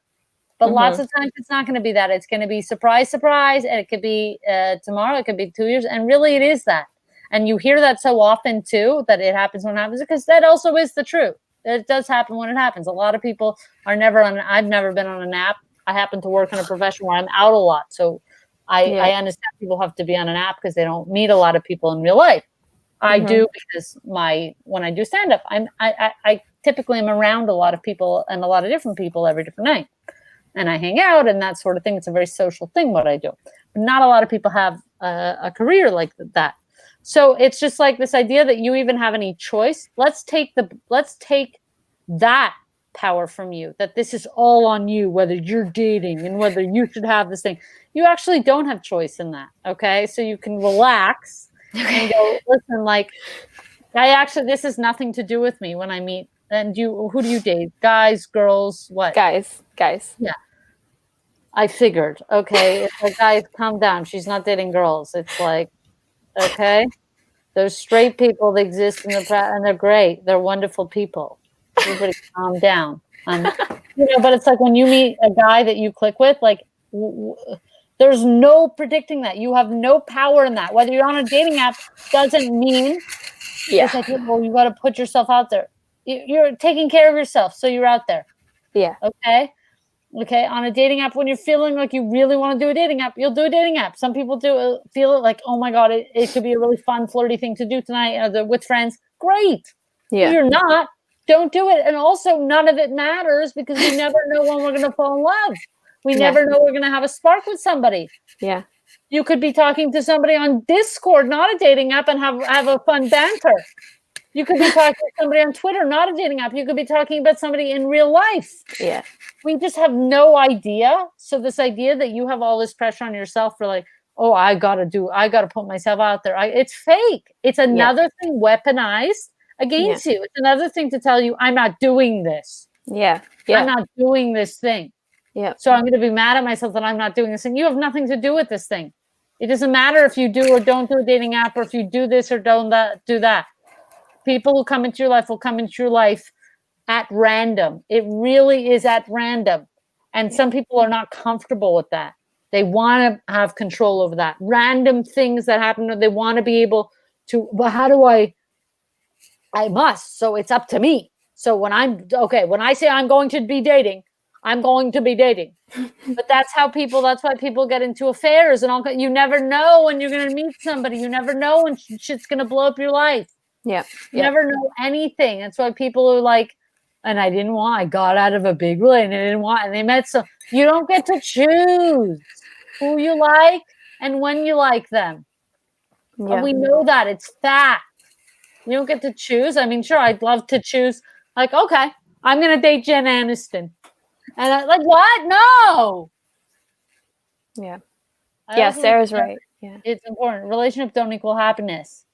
But lots of times it's not going to be that. It's going to be surprise, surprise. And it could be tomorrow, it could be 2 years. And really it is that. And you hear that so often too, that it happens when it happens, because that also is the truth. It does happen when it happens. A lot of people are never on. I've never been on an app. I happen to work in a profession where I'm out a lot, so I understand people have to be on an app because they don't meet a lot of people in real life. I do, because when I do stand up, I typically am around a lot of people and a lot of different people every different night, and I hang out and that sort of thing. It's a very social thing what I do. But not a lot of people have a career like that. So it's just like this idea that you even have any choice. Let's take that power from you, that this is all on you, whether you're dating and whether you should have this thing. You actually don't have choice in that. Okay. So you can relax and go, listen, like, this has nothing to do with me when I meet. And who do you date? Guys, girls, what? Guys. Yeah. I figured. Okay. It's like, guys, calm down. She's not dating girls. It's like, okay. There's straight people that exist and they're great. They're wonderful people. Everybody calm down. But it's like when you meet a guy that you click with, like there's no predicting that. You have no power in that. Whether you're on a dating app doesn't mean it's like, well, you got to put yourself out there. You're taking care of yourself, so you're out there. Yeah. Okay. On a dating app, when you're feeling like you really want to do a dating app, you'll do a dating app. Some people feel it like, oh my God, it could be a really fun, flirty thing to do tonight with friends. Great. Yeah. If you're not, don't do it. And also, none of it matters, because we never know when we're going to fall in love. We never know we're going to have a spark with somebody. Yeah. You could be talking to somebody on Discord, not a dating app, and have a fun banter. You could be talking to somebody on Twitter, not a dating app. You could be talking about somebody in real life. Yeah. We just have no idea. So this idea that you have all this pressure on yourself for like, oh, I got to put myself out there. It's fake. It's another thing weaponized against you. It's another thing to tell you, I'm not doing this. Yeah. I'm not doing this thing. Yeah. So I'm going to be mad at myself that I'm not doing this thing. You have nothing to do with this thing. It doesn't matter if you do or don't do a dating app, or if you do this or don't do that. People who come into your life will come into your life at random. It really is at random. And some people are not comfortable with that. They want to have control over that. Random things that happen, they want to be able to, well, how do I must. So it's up to me. So when I say I'm going to be dating, I'm going to be dating. But that's why people get into affairs and all. You never know when you're going to meet somebody. You never know when shit's going to blow up your life. Yeah. You never know anything. That's why people are like, and I got out of a big relationship and they met some. You don't get to choose who you like and when you like them. Yeah. And we know that. It's fact. You don't get to choose. I mean, sure, I'd love to choose. Like, okay, I'm going to date Jen Aniston. And I'm like, what? No. Yeah. Yeah, Sarah's right. Yeah. It's important. Relationships don't equal happiness.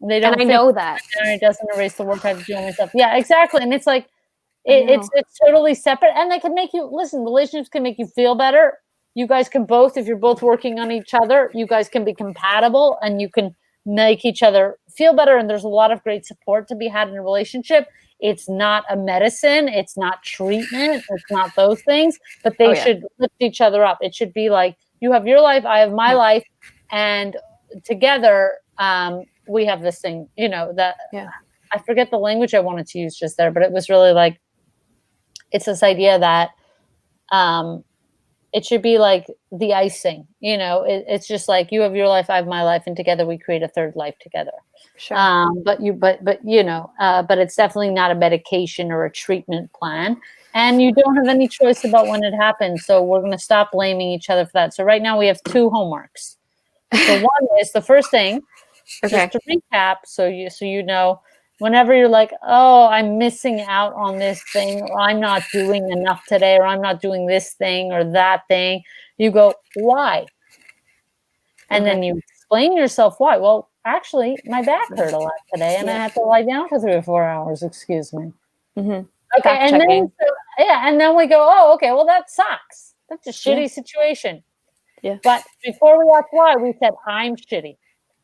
They don't. And I know that. It doesn't erase the work I have to do on myself. Yeah, exactly. And it's like, it's totally separate. And they can make you, listen, relationships can make you feel better. You guys can both, if you're both working on each other, you guys can be compatible and you can make each other feel better. And there's a lot of great support to be had in a relationship. It's not a medicine. It's not treatment. It's not those things, but they should lift each other up. It should be like, you have your life, I have my life, and together we have this thing, I forget the language I wanted to use just there, but it was really like, it's this idea that it should be like the icing, it's just like, you have your life, I have my life, and together we create a third life together. Sure. But it's definitely not a medication or a treatment plan. And you don't have any choice about when it happened. So we're going to stop blaming each other for that. So right now we have 2 homeworks. So one is the first thing, Okay. just to recap, so you know, whenever you're like, oh, I'm missing out on this thing, or I'm not doing enough today, or I'm not doing this thing or that thing, you go, why? And then you explain yourself why. Well, actually, my back hurt a lot today, and I had to lie down for 3 or 4 hours. Excuse me. Mm-hmm. Okay, and then and then we go, oh, okay, well that sucks. That's a shitty situation. Yeah. But before we ask why, we said I'm shitty.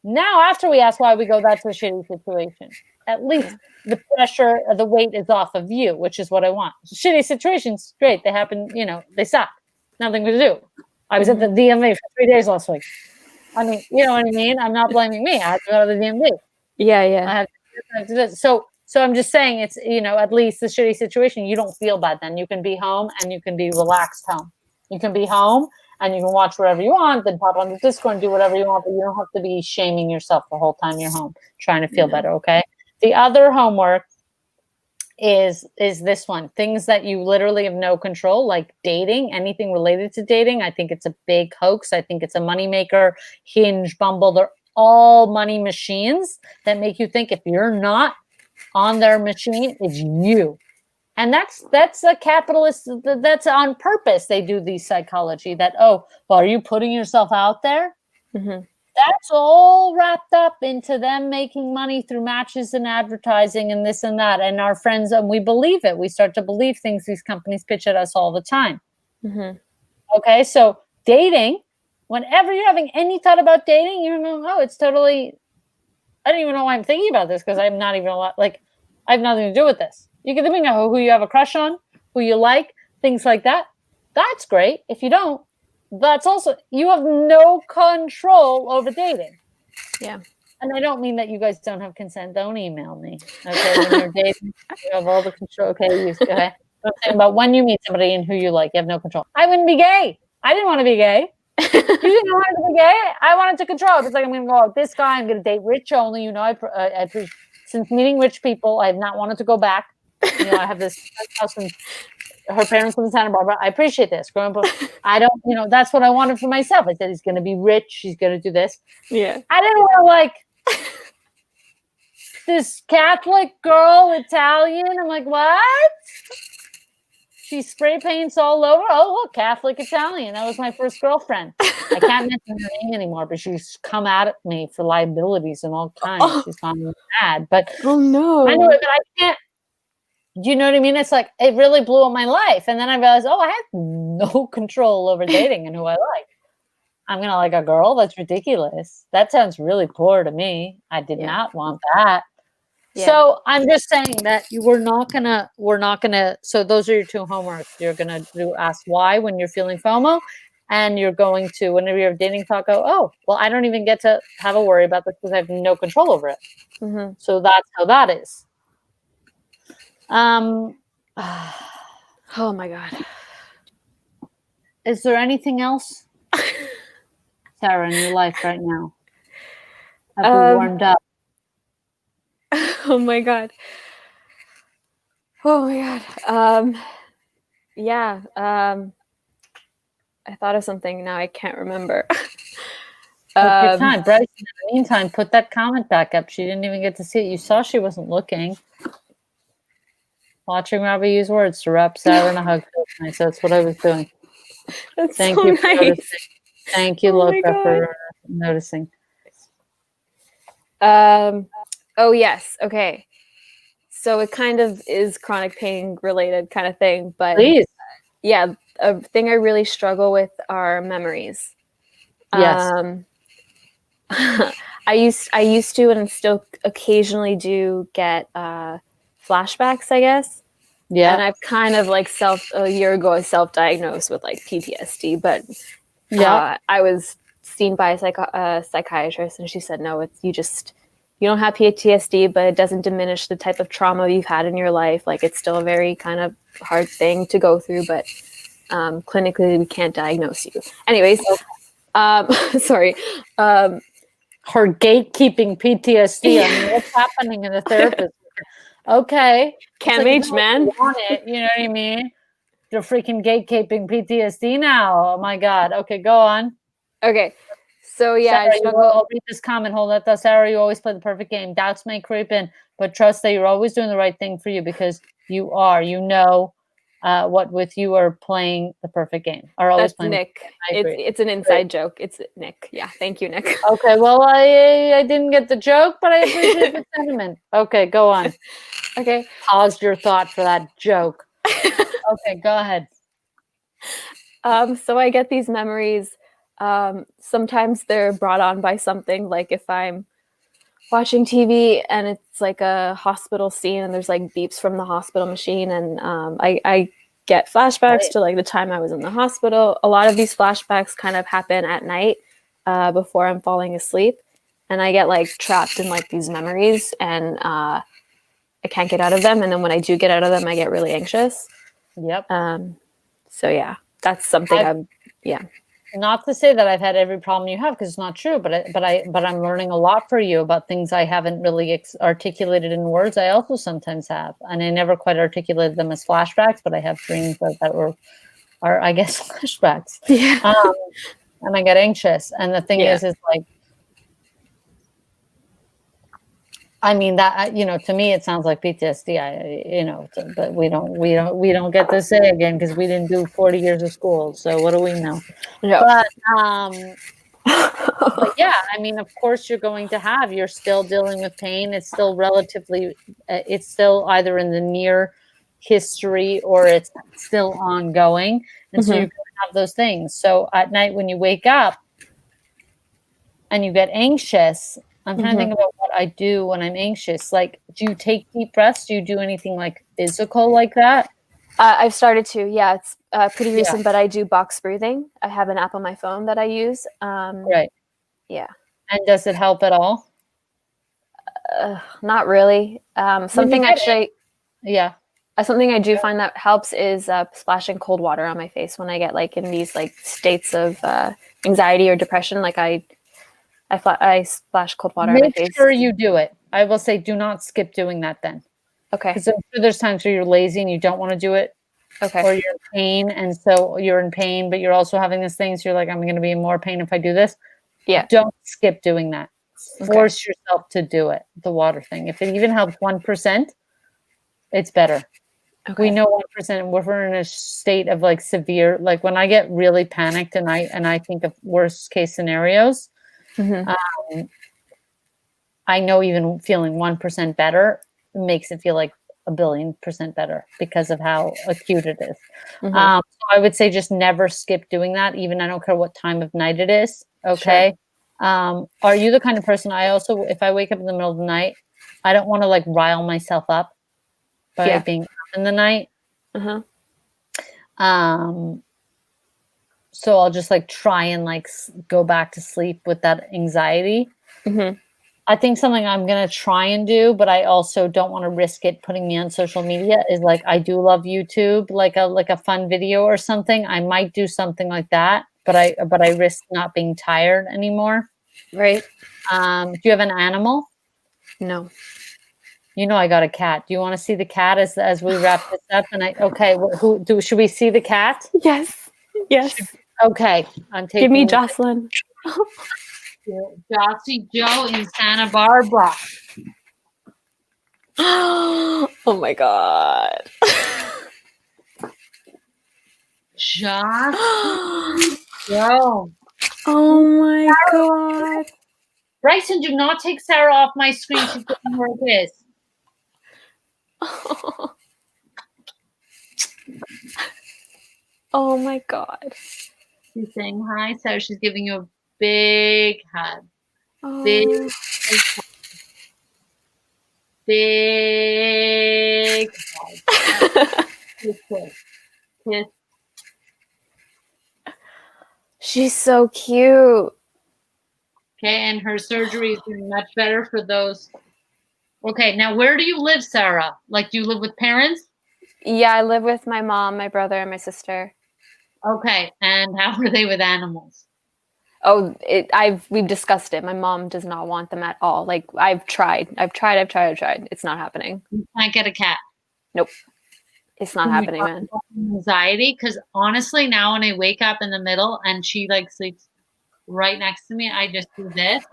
Now, after we ask why, we go, that's a shitty situation. At least the pressure, the weight is off of you, which is what I want. Shitty situations, great. They happen, you know, they suck. Nothing to do. I was at the DMV for 3 days last week. I mean, you know what I mean? I'm not blaming me. I had to go to the DMV. Yeah, yeah. I have to do this. So I'm just saying it's, you know, at least the shitty situation, you don't feel bad then. You can be home and you can be relaxed home. You can be home and you can watch whatever you want, then pop on the Discord and do whatever you want, but you don't have to be shaming yourself the whole time you're home, trying to feel better, okay? The other homework is this one. Things that you literally have no control, like dating, anything related to dating. I think it's a big hoax. I think it's a moneymaker. Hinge, Bumble, they're all money machines that make you think if you're not on their machine, it's you. And that's a capitalist, that's on purpose. They do the psychology that, oh, well, are you putting yourself out there? Mm-hmm. That's all wrapped up into them making money through matches and advertising and this and that. And our friends, and we believe it. We start to believe things these companies pitch at us all the time. Mm-hmm. Okay, so dating, whenever you're having any thought about dating, you're going, oh, it's totally, I don't even know why I'm thinking about this because I'm not even like, I have nothing to do with this. You can think of who you have a crush on, who you like, things like that. That's great. If you don't, that's also, you have no control over dating. Yeah. And I don't mean that you guys don't have consent. Don't email me. Okay, when you're dating, you have all the control. Okay, okay. I'm saying about when you meet somebody and who you like, you have no control. I wouldn't be gay. I didn't want to be gay. You didn't want to be gay. I wanted to control. It's like I'm going to go out with this guy. I'm going to date rich only. You know, I since meeting rich people, I have not wanted to go back. You know, I have this house and her parents live in Santa Barbara. I appreciate this. Growing up, I don't, you know, that's what I wanted for myself. I said he's going to be rich. He's going to do this. Yeah. I didn't want to like this Catholic girl, Italian. I'm like, what? She spray paints all over. Oh, look, Catholic Italian. That was my first girlfriend. I can't mention her name anymore, but she's come at me for liabilities and all kinds. Oh. She's gone mad. But oh no, I know it, but I can't. Do you know what I mean? It's like it really blew up my life, and then I realized, oh, I have no control over dating and who I like. I'm gonna like a girl? That's ridiculous. That sounds really poor to me. I did not want that. Yeah. So I'm just saying that we're not gonna. So those are your 2 homeworks. You're gonna ask why when you're feeling FOMO, and you're going to, whenever you're dating talk, go, oh, well, I don't even get to have a worry about this because I have no control over it. Mm-hmm. So that's how that is. Oh my God. Is there anything else, Sarah, in your life right now? Have you warmed up? Oh my God. Oh my God. Yeah. I thought of something now. I can't remember. Take your time. Bryce, in the meantime, put that comment back up. She didn't even get to see it. You saw she wasn't looking. Watching Robby use words to wrap Sarah in a hug. Nice. That's what I was doing. That's Thank so you for nice. noticing. Thank you, Loka, for noticing. Oh, yes. Okay. So it kind of is chronic pain related kind of thing. But please. Yeah, a thing I really struggle with are memories. Yes. I used to and still occasionally do get flashbacks, I guess. Yeah. And I've kind of like a year ago I self-diagnosed with like PTSD, but I was seen by a psychiatrist and she said, no, you don't have PTSD, but it doesn't diminish the type of trauma you've had in your life. Like it's still a very kind of hard thing to go through, but clinically we can't diagnose you. Anyways, sorry. Her gatekeeping PTSD. I mean, what's happening in the therapist? Okay. CAMH, man. Want it, you know what I mean? You're freaking gatekeeping PTSD now. Oh my God. Okay, go on. Okay. So yeah, Sarah, I'll read this comment. Hold that thought. Sarah, you always play the perfect game. Doubts may creep in, but trust that you're always doing the right thing for you because you are. You know what with you are playing the perfect game. Are always that's playing. Nick. It's an inside joke. It's Nick. Yeah. Thank you, Nick. Okay. Well, I didn't get the joke, but I appreciate the sentiment. Okay, go on. Okay. Pause your thought for that joke. Okay, go ahead. So I get these memories. Sometimes they're brought on by something, like if I'm watching TV and it's like a hospital scene and there's like beeps from the hospital machine, and I get flashbacks to like the time I was in the hospital. A lot of these flashbacks kind of happen at night before I'm falling asleep, and I get like trapped in like these memories, and I can't get out of them. And then when I do get out of them, I get really anxious. Yep. So yeah, that's something yeah. Not to say that I've had every problem you have, because it's not true, but I'm learning a lot for you about things I haven't really articulated in words. I also sometimes have, and I never quite articulated them as flashbacks, but I have dreams that are I guess flashbacks. Yeah. And I get anxious, and the thing is like, I mean that to me it sounds like PTSD. But we don't get to say again because we didn't do 40 years of school. So what do we know? Yeah. But yeah, I mean, of course you're still dealing with pain. It's still it's still either in the near history or it's still ongoing, and so you're going to have those things. So at night when you wake up and you get anxious. I'm trying to think about what I do when I'm anxious. Like, do you take deep breaths? Do you do anything like physical like that? I've started to. Yeah, it's pretty recent, but I do box breathing. I have an app on my phone that I use. Right. Yeah. And does it help at all? Not really. Something actually. Yeah. Something I do find that helps is splashing cold water on my face when I get like in these like states of anxiety or depression. Like I splash cold water on my face. Make sure you do it. I will say do not skip doing that then. Okay. Because there's times where you're lazy and you don't want to do it. Okay. Or you're in pain, and so you're in pain, but you're also having this thing, so you're like, I'm going to be in more pain if I do this. Yeah. Don't skip doing that. Force yourself to do it, the water thing. If it even helps 1%, it's better. Okay. We know 1%, we're in a state of like severe, like when I get really panicked and I think of worst case scenarios, I know even feeling 1% better makes it feel like 1,000,000,000% better because of how acute it is. So I would say just never skip doing that, even I don't care what time of night it is. Okay. Sure. Are you the kind of person, if I wake up in the middle of the night, I don't want to like rile myself up by being up in the night. So I'll just like try and like go back to sleep with that anxiety. I think something I'm going to try and do, but I also don't want to risk it putting me on social media, is like, I do love YouTube, like a fun video or something. I might do something like that, but I risk not being tired anymore. Right. Do you have an animal? No. I got a cat. Do you want to see the cat as we wrap this up? And should we see the cat? Yes. Yes. Okay. I'm taking. Give me Jocelyn. Jossie Joe in Santa Barbara. Oh my God. Jossie Joe. Oh my God. Bryson, do not take Sarah off my screen. She's getting where it is. Oh my God. She's saying hi, Sarah. She's giving you a big hug. Oh. Big hug. Kiss. She's so cute. Okay, and her surgery is doing much better for those. Okay, now where do you live, Sarah? Like, do you live with parents? Yeah, I live with my mom, my brother, and my sister. Okay, and how are they with animals? Oh, we've discussed it. My mom does not want them at all. Like, I've tried. It's not happening. You can't get a cat. Nope. It's not happening, man. Anxiety, because honestly, now when I wake up in the middle and she like sleeps right next to me, I just do this,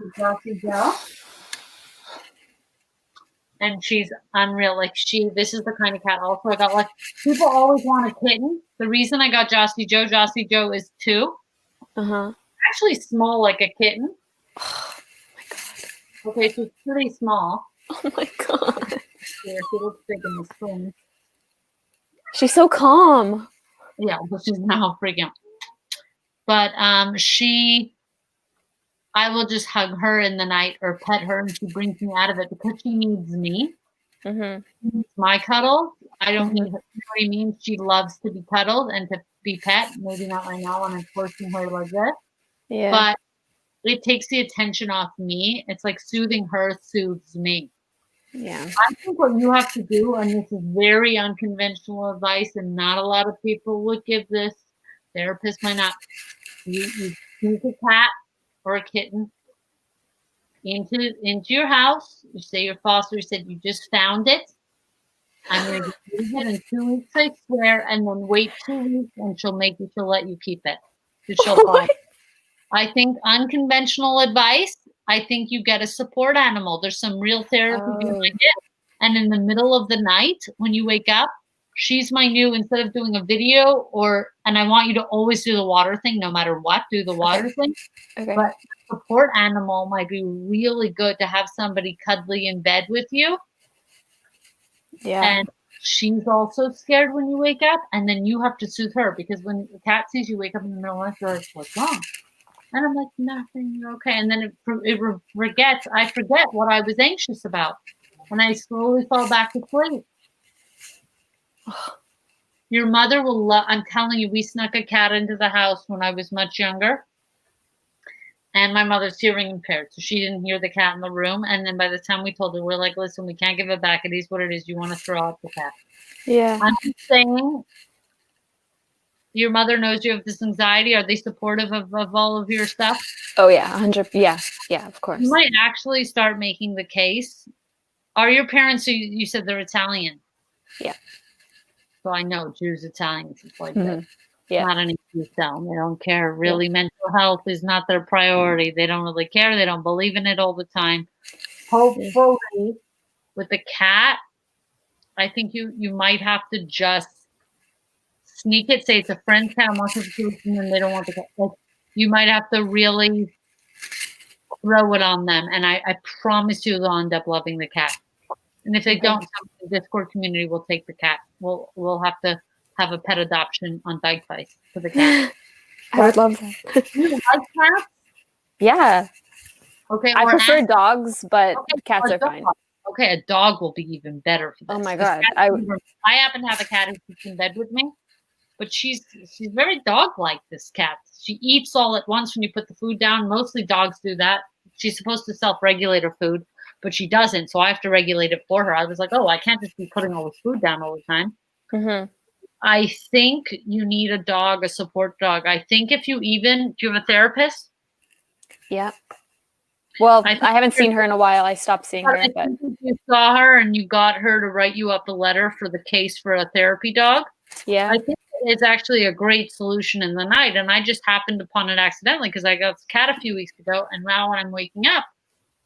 and she's unreal. Like this is the kind of cat. Also, I got like people always want a kitten. The reason I got Jossie Joe is 2. Actually, small like a kitten. Oh my god. Okay, she's pretty small. Oh my god. Yeah, she looks big in the spring. She's so calm. Yeah, but she's now freaking. But I will just hug her in the night or pet her, and she brings me out of it because she needs me. She needs my cuddle. I don't need her. You know what I mean? She loves to be cuddled and to be pet. Maybe not right now when I'm forcing her like this. Yeah. But it takes the attention off me. It's like soothing her soothes me. Yeah. I think what you have to do, and this is very unconventional advice, and not a lot of people would give this. Therapists might not. You choose a cat or a kitten into your house. You say your foster said you just found it. I'm going to use it in 2 weeks, I swear, and then wait 2 weeks, and she'll let you keep it. She'll find it. I think unconventional advice. I think you get a support animal. There's some real therapy behind it. And in the middle of the night, when you wake up, she's my new, instead of doing a video and I want you to always do the water thing, no matter what, do the water thing. Okay. But support animal might be really good to have somebody cuddly in bed with you. Yeah. And she's also scared when you wake up, and then you have to soothe her, because when the cat sees you wake up in the middle of the night, they're like, what's wrong? And I'm like, nothing, you're okay. And then I forget what I was anxious about. And I slowly fall back to sleep. Your mother will love, I'm telling you, we snuck a cat into the house when I was much younger. And my mother's hearing impaired, so she didn't hear the cat in the room. And then by the time we told her, we're like, listen, we can't give it back. It is what it is. You want to throw out the cat. Yeah. I'm just saying, your mother knows you have this anxiety. Are they supportive of all of your stuff? Oh yeah, 100. Yeah, yeah, of course. You might actually start making the case. Are your parents? You said they're Italian. Yeah. So I know Jews, Italians, it's like that. Yeah. Not an easy sell. They don't care. Really, mental health is not their priority. They don't really care. They don't believe in it all the time. Hopefully, with the cat, I think you might have to just sneak it. Say it's a friend's cat, and they don't want the cat. Like, you might have to really throw it on them, and I promise you they'll end up loving the cat. And if they don't, the Discord community will take the cat. We'll have to have a pet adoption on Dykevice for the cat. I would love that. You like cats? Yeah. Okay. I prefer dogs, but cats are fine. Okay, a dog will be even better for this. Oh my god. I happen to have a cat who sleeps in bed with me, but she's very dog-like, this cat. She eats all at once when you put the food down. Mostly dogs do that. She's supposed to self-regulate her food, but she doesn't, so I have to regulate it for her. I was like, oh, I can't just be putting all this food down all the time. I think you need a dog, a support dog. I think do you have a therapist? Yeah. Well, I haven't seen her in a while. I stopped seeing her. But you saw her and you got her to write you up a letter for the case for a therapy dog. Yeah. I think it's actually a great solution in the night. And I just happened upon it accidentally because I got this cat a few weeks ago. And now when I'm waking up,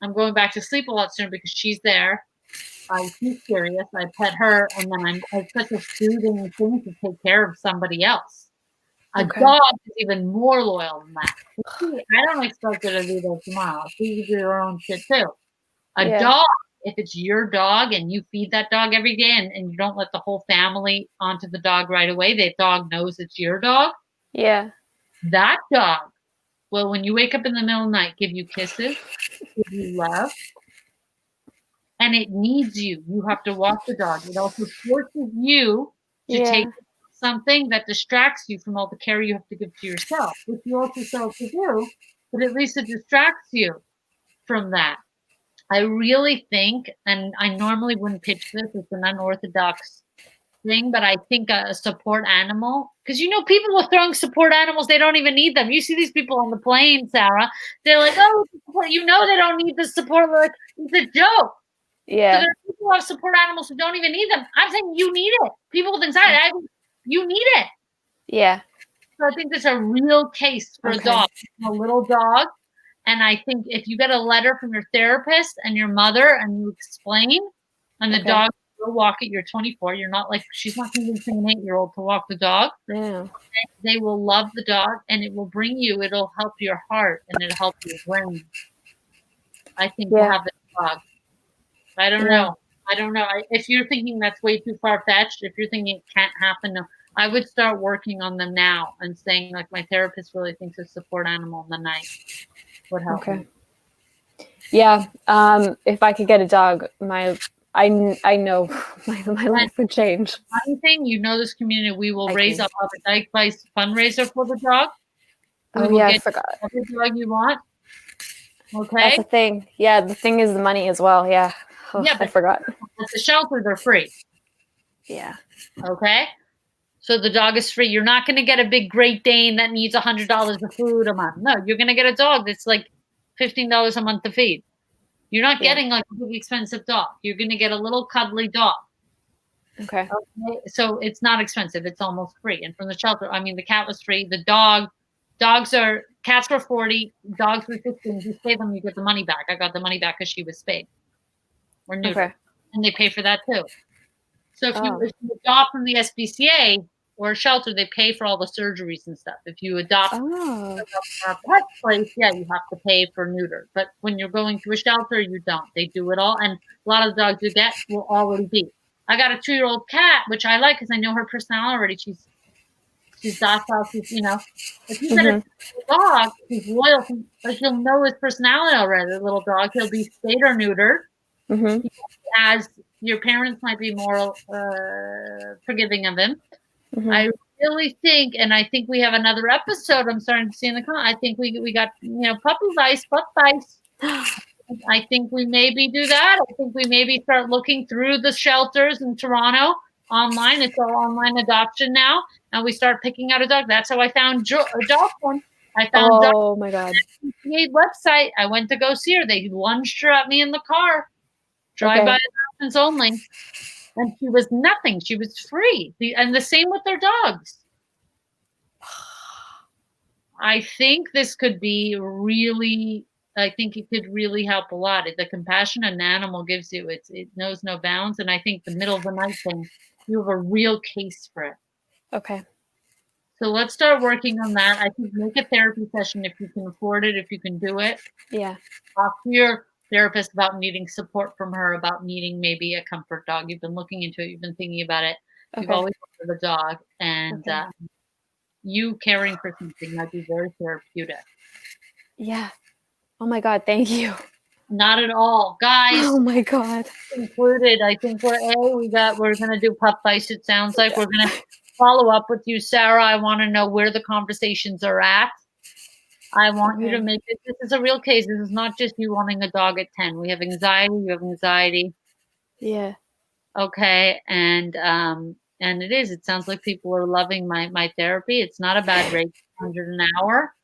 I'm going back to sleep a lot sooner because she's there. She's curious. I pet her. And then it's such a soothing thing to take care of somebody else. A dog is even more loyal than that. I don't expect her to do that tomorrow. She can do her own shit too. A dog, if it's your dog and you feed that dog every day and you don't let the whole family onto the dog right away, the dog knows it's your dog. Yeah. That dog will, when you wake up in the middle of the night, give you kisses, give you love. And it needs you. You have to walk the dog. It also forces you to take something that distracts you from all the care you have to give to yourself, which you also still have to do, but at least it distracts you from that. I really think, and I normally wouldn't pitch this, it's an unorthodox thing, but I think a support animal, because people are throwing support animals, they don't even need them. You see these people on the plane, Sarah, they're like, oh, they don't need the support, like it's a joke. Yeah. So they're people have support animals who don't even need them. I'm saying you need it. People with anxiety, you need it. Yeah. So I think there's a real case for a dog, a little dog. And I think if you get a letter from your therapist and your mother and you explain, and the dog will walk it, you're 24. You're not like, she's not convincing an 8-year-old to walk the dog. Yeah. They will love the dog and it will bring you, it'll help your heart and it'll help your brain. I think we'll have the dog. I don't know. If you're thinking that's way too far-fetched, if you're thinking it can't happen, no, I would start working on them now and saying, like, my therapist really thinks a support animal in the night would help me. Yeah. If I could get a dog, I know my life would change. One thing, this community, we will raise up a Dykevice fundraiser for the dog. I forgot. Every dog you want. Okay. That's the thing. Yeah, the thing is the money as well. Yeah. Oh, I forgot. At the shelter, they're free. Yeah. Okay. So the dog is free. You're not going to get a big Great Dane that needs $100 of food a month. No, you're going to get a dog that's like $15 a month to feed. You're not getting like a big expensive dog. You're going to get a little cuddly dog. Okay. So it's not expensive. It's almost free. And from the shelter, I mean, the cat was free. The cats were 40, dogs were 15. If you spay them, you get the money back. I got the money back because she was spayed or neutered. Okay. And they pay for that too. So if you adopt from the SPCA or a shelter, they pay for all the surgeries and stuff. If you adopt from a pet place, you have to pay for neuter. But when you're going to a shelter, you don't. They do it all. And a lot of the dogs you get will already be. I got a 2-year-old cat, which I like because I know her personality already. She's docile. If you get a dog, he's loyal. Like, you'll know his personality already. The little dog, he'll be spayed or neutered. Mm-hmm. As your parents might be more forgiving of him. Mm-hmm. I really think, and I think we have another episode. I'm starting to see in the comments. I think we got puppy vice, pup vice. I think we maybe do that. I think we maybe start looking through the shelters in Toronto online. It's all online adoption now, and we start picking out a dog. That's how I found Jocelyn. I found. Oh my God! Website. I went to go see her. They lunged her at me in the car. Drive-by adoptions only. And she was nothing. She was free. And the same with their dogs. I think this could be really, I think it could really help a lot. The compassion an animal gives you, it knows no bounds. And I think the middle of the night thing, you have a real case for it. Okay. So let's start working on that. I think make a therapy session if you can afford it, if you can do it. Yeah. Talk to your therapist about needing support from her, about needing maybe a comfort dog. You've been looking into it. You've been thinking about it. Okay. You've always wanted a dog, and you caring for something might be very therapeutic. Yeah. Oh my God. Thank you. Not at all, guys. Oh my God. Included. I think we're going to do pup vice. It sounds like we're going to follow up with you, Sarah. I want to know where the conversations are at. I want you to make it. This is a real case. This is not just you wanting a dog at 10. We have anxiety. You have anxiety. Yeah. Okay. And it is. It sounds like people are loving my therapy. It's not a bad rate. 100 an hour,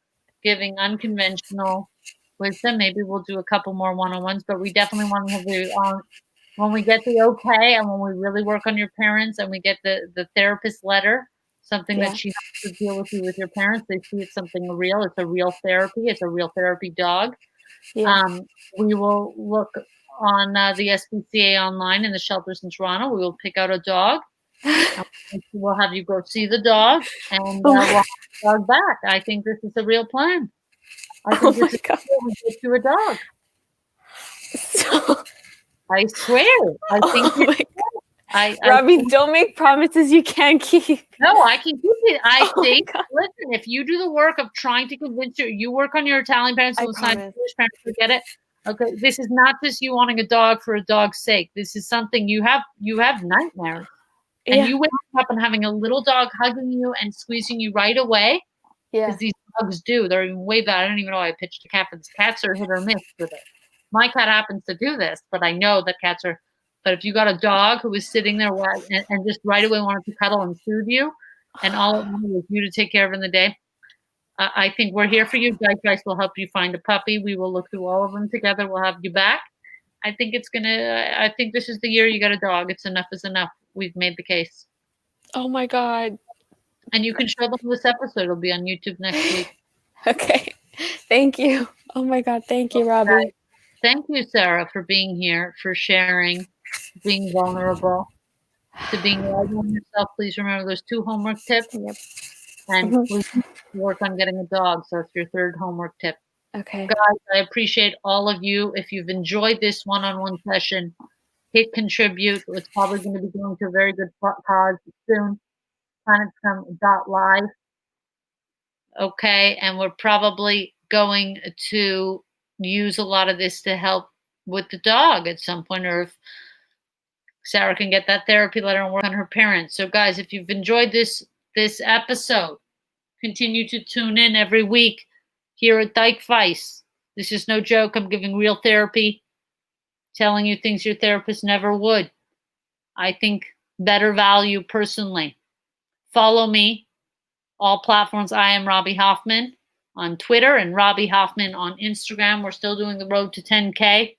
giving unconventional wisdom. Maybe we'll do a couple more one-on-ones, but we definitely want to have you when we get the okay and when we really work on your parents and we get the therapist letter. Something that she has to deal with you with your parents. They see it's something real. It's a real therapy. It's a real therapy dog. Yeah. We will look on the SPCA online in the shelters in Toronto. We will pick out a dog. We'll have you go see the dog and we'll have the dog back. I think this is a real plan. I think this is we get you a dog. I swear. I think Robby, don't make promises you can't keep. No, I can keep it. I think, listen, if you do the work of trying to convince you work on your Italian parents, Jewish parents to get it. Okay, this is not just you wanting a dog for a dog's sake. This is something you have nightmares. And you wake up and having a little dog hugging you and squeezing you right away. Yeah. Because these dogs do. They're even way bad. I don't even know why I pitched a cat for this. Cats are hit or miss with it. My cat happens to do this, but I know that cats are. But if you got a dog who was sitting there and just right away wanted to cuddle and soothe you, and all it wanted was you to take care of in the day, I think we're here for you. Dykevice will help you find a puppy. We will look through all of them together. We'll have you back. I think I think this is the year you got a dog. It's enough is enough. We've made the case. Oh my God. And you can show them this episode. It'll be on YouTube next week. Okay. Thank you. Oh my God. Thank you, Robby. Thank you, Sarah, for being here, for sharing, being vulnerable, to being right on yourself. Please remember those 2 homework tips. Yep. And please work on getting a dog. So it's your 3rd homework tip. Okay. Guys, I appreciate all of you. If you've enjoyed this one-on-one session, hit contribute. It's probably going to be going to a very good cause soon. PlanetScum.live. Okay, and we're probably going to use a lot of this to help with the dog at some point, or if Sarah can get that therapy letter and work on her parents. So guys, if you've enjoyed this episode, continue to tune in every week here at Dykevice. This is no joke. I'm giving real therapy, telling you things your therapist never would. I think better value personally. Follow me, all platforms. I am Robby Hoffman on Twitter and Robby Hoffman on Instagram. We're still doing the road to 10K.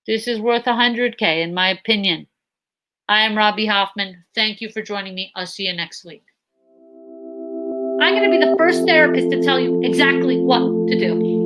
This is worth 100K, in my opinion. I am Robby Hoffman. Thank you for joining me. I'll see you next week. I'm going to be the first therapist to tell you exactly what to do.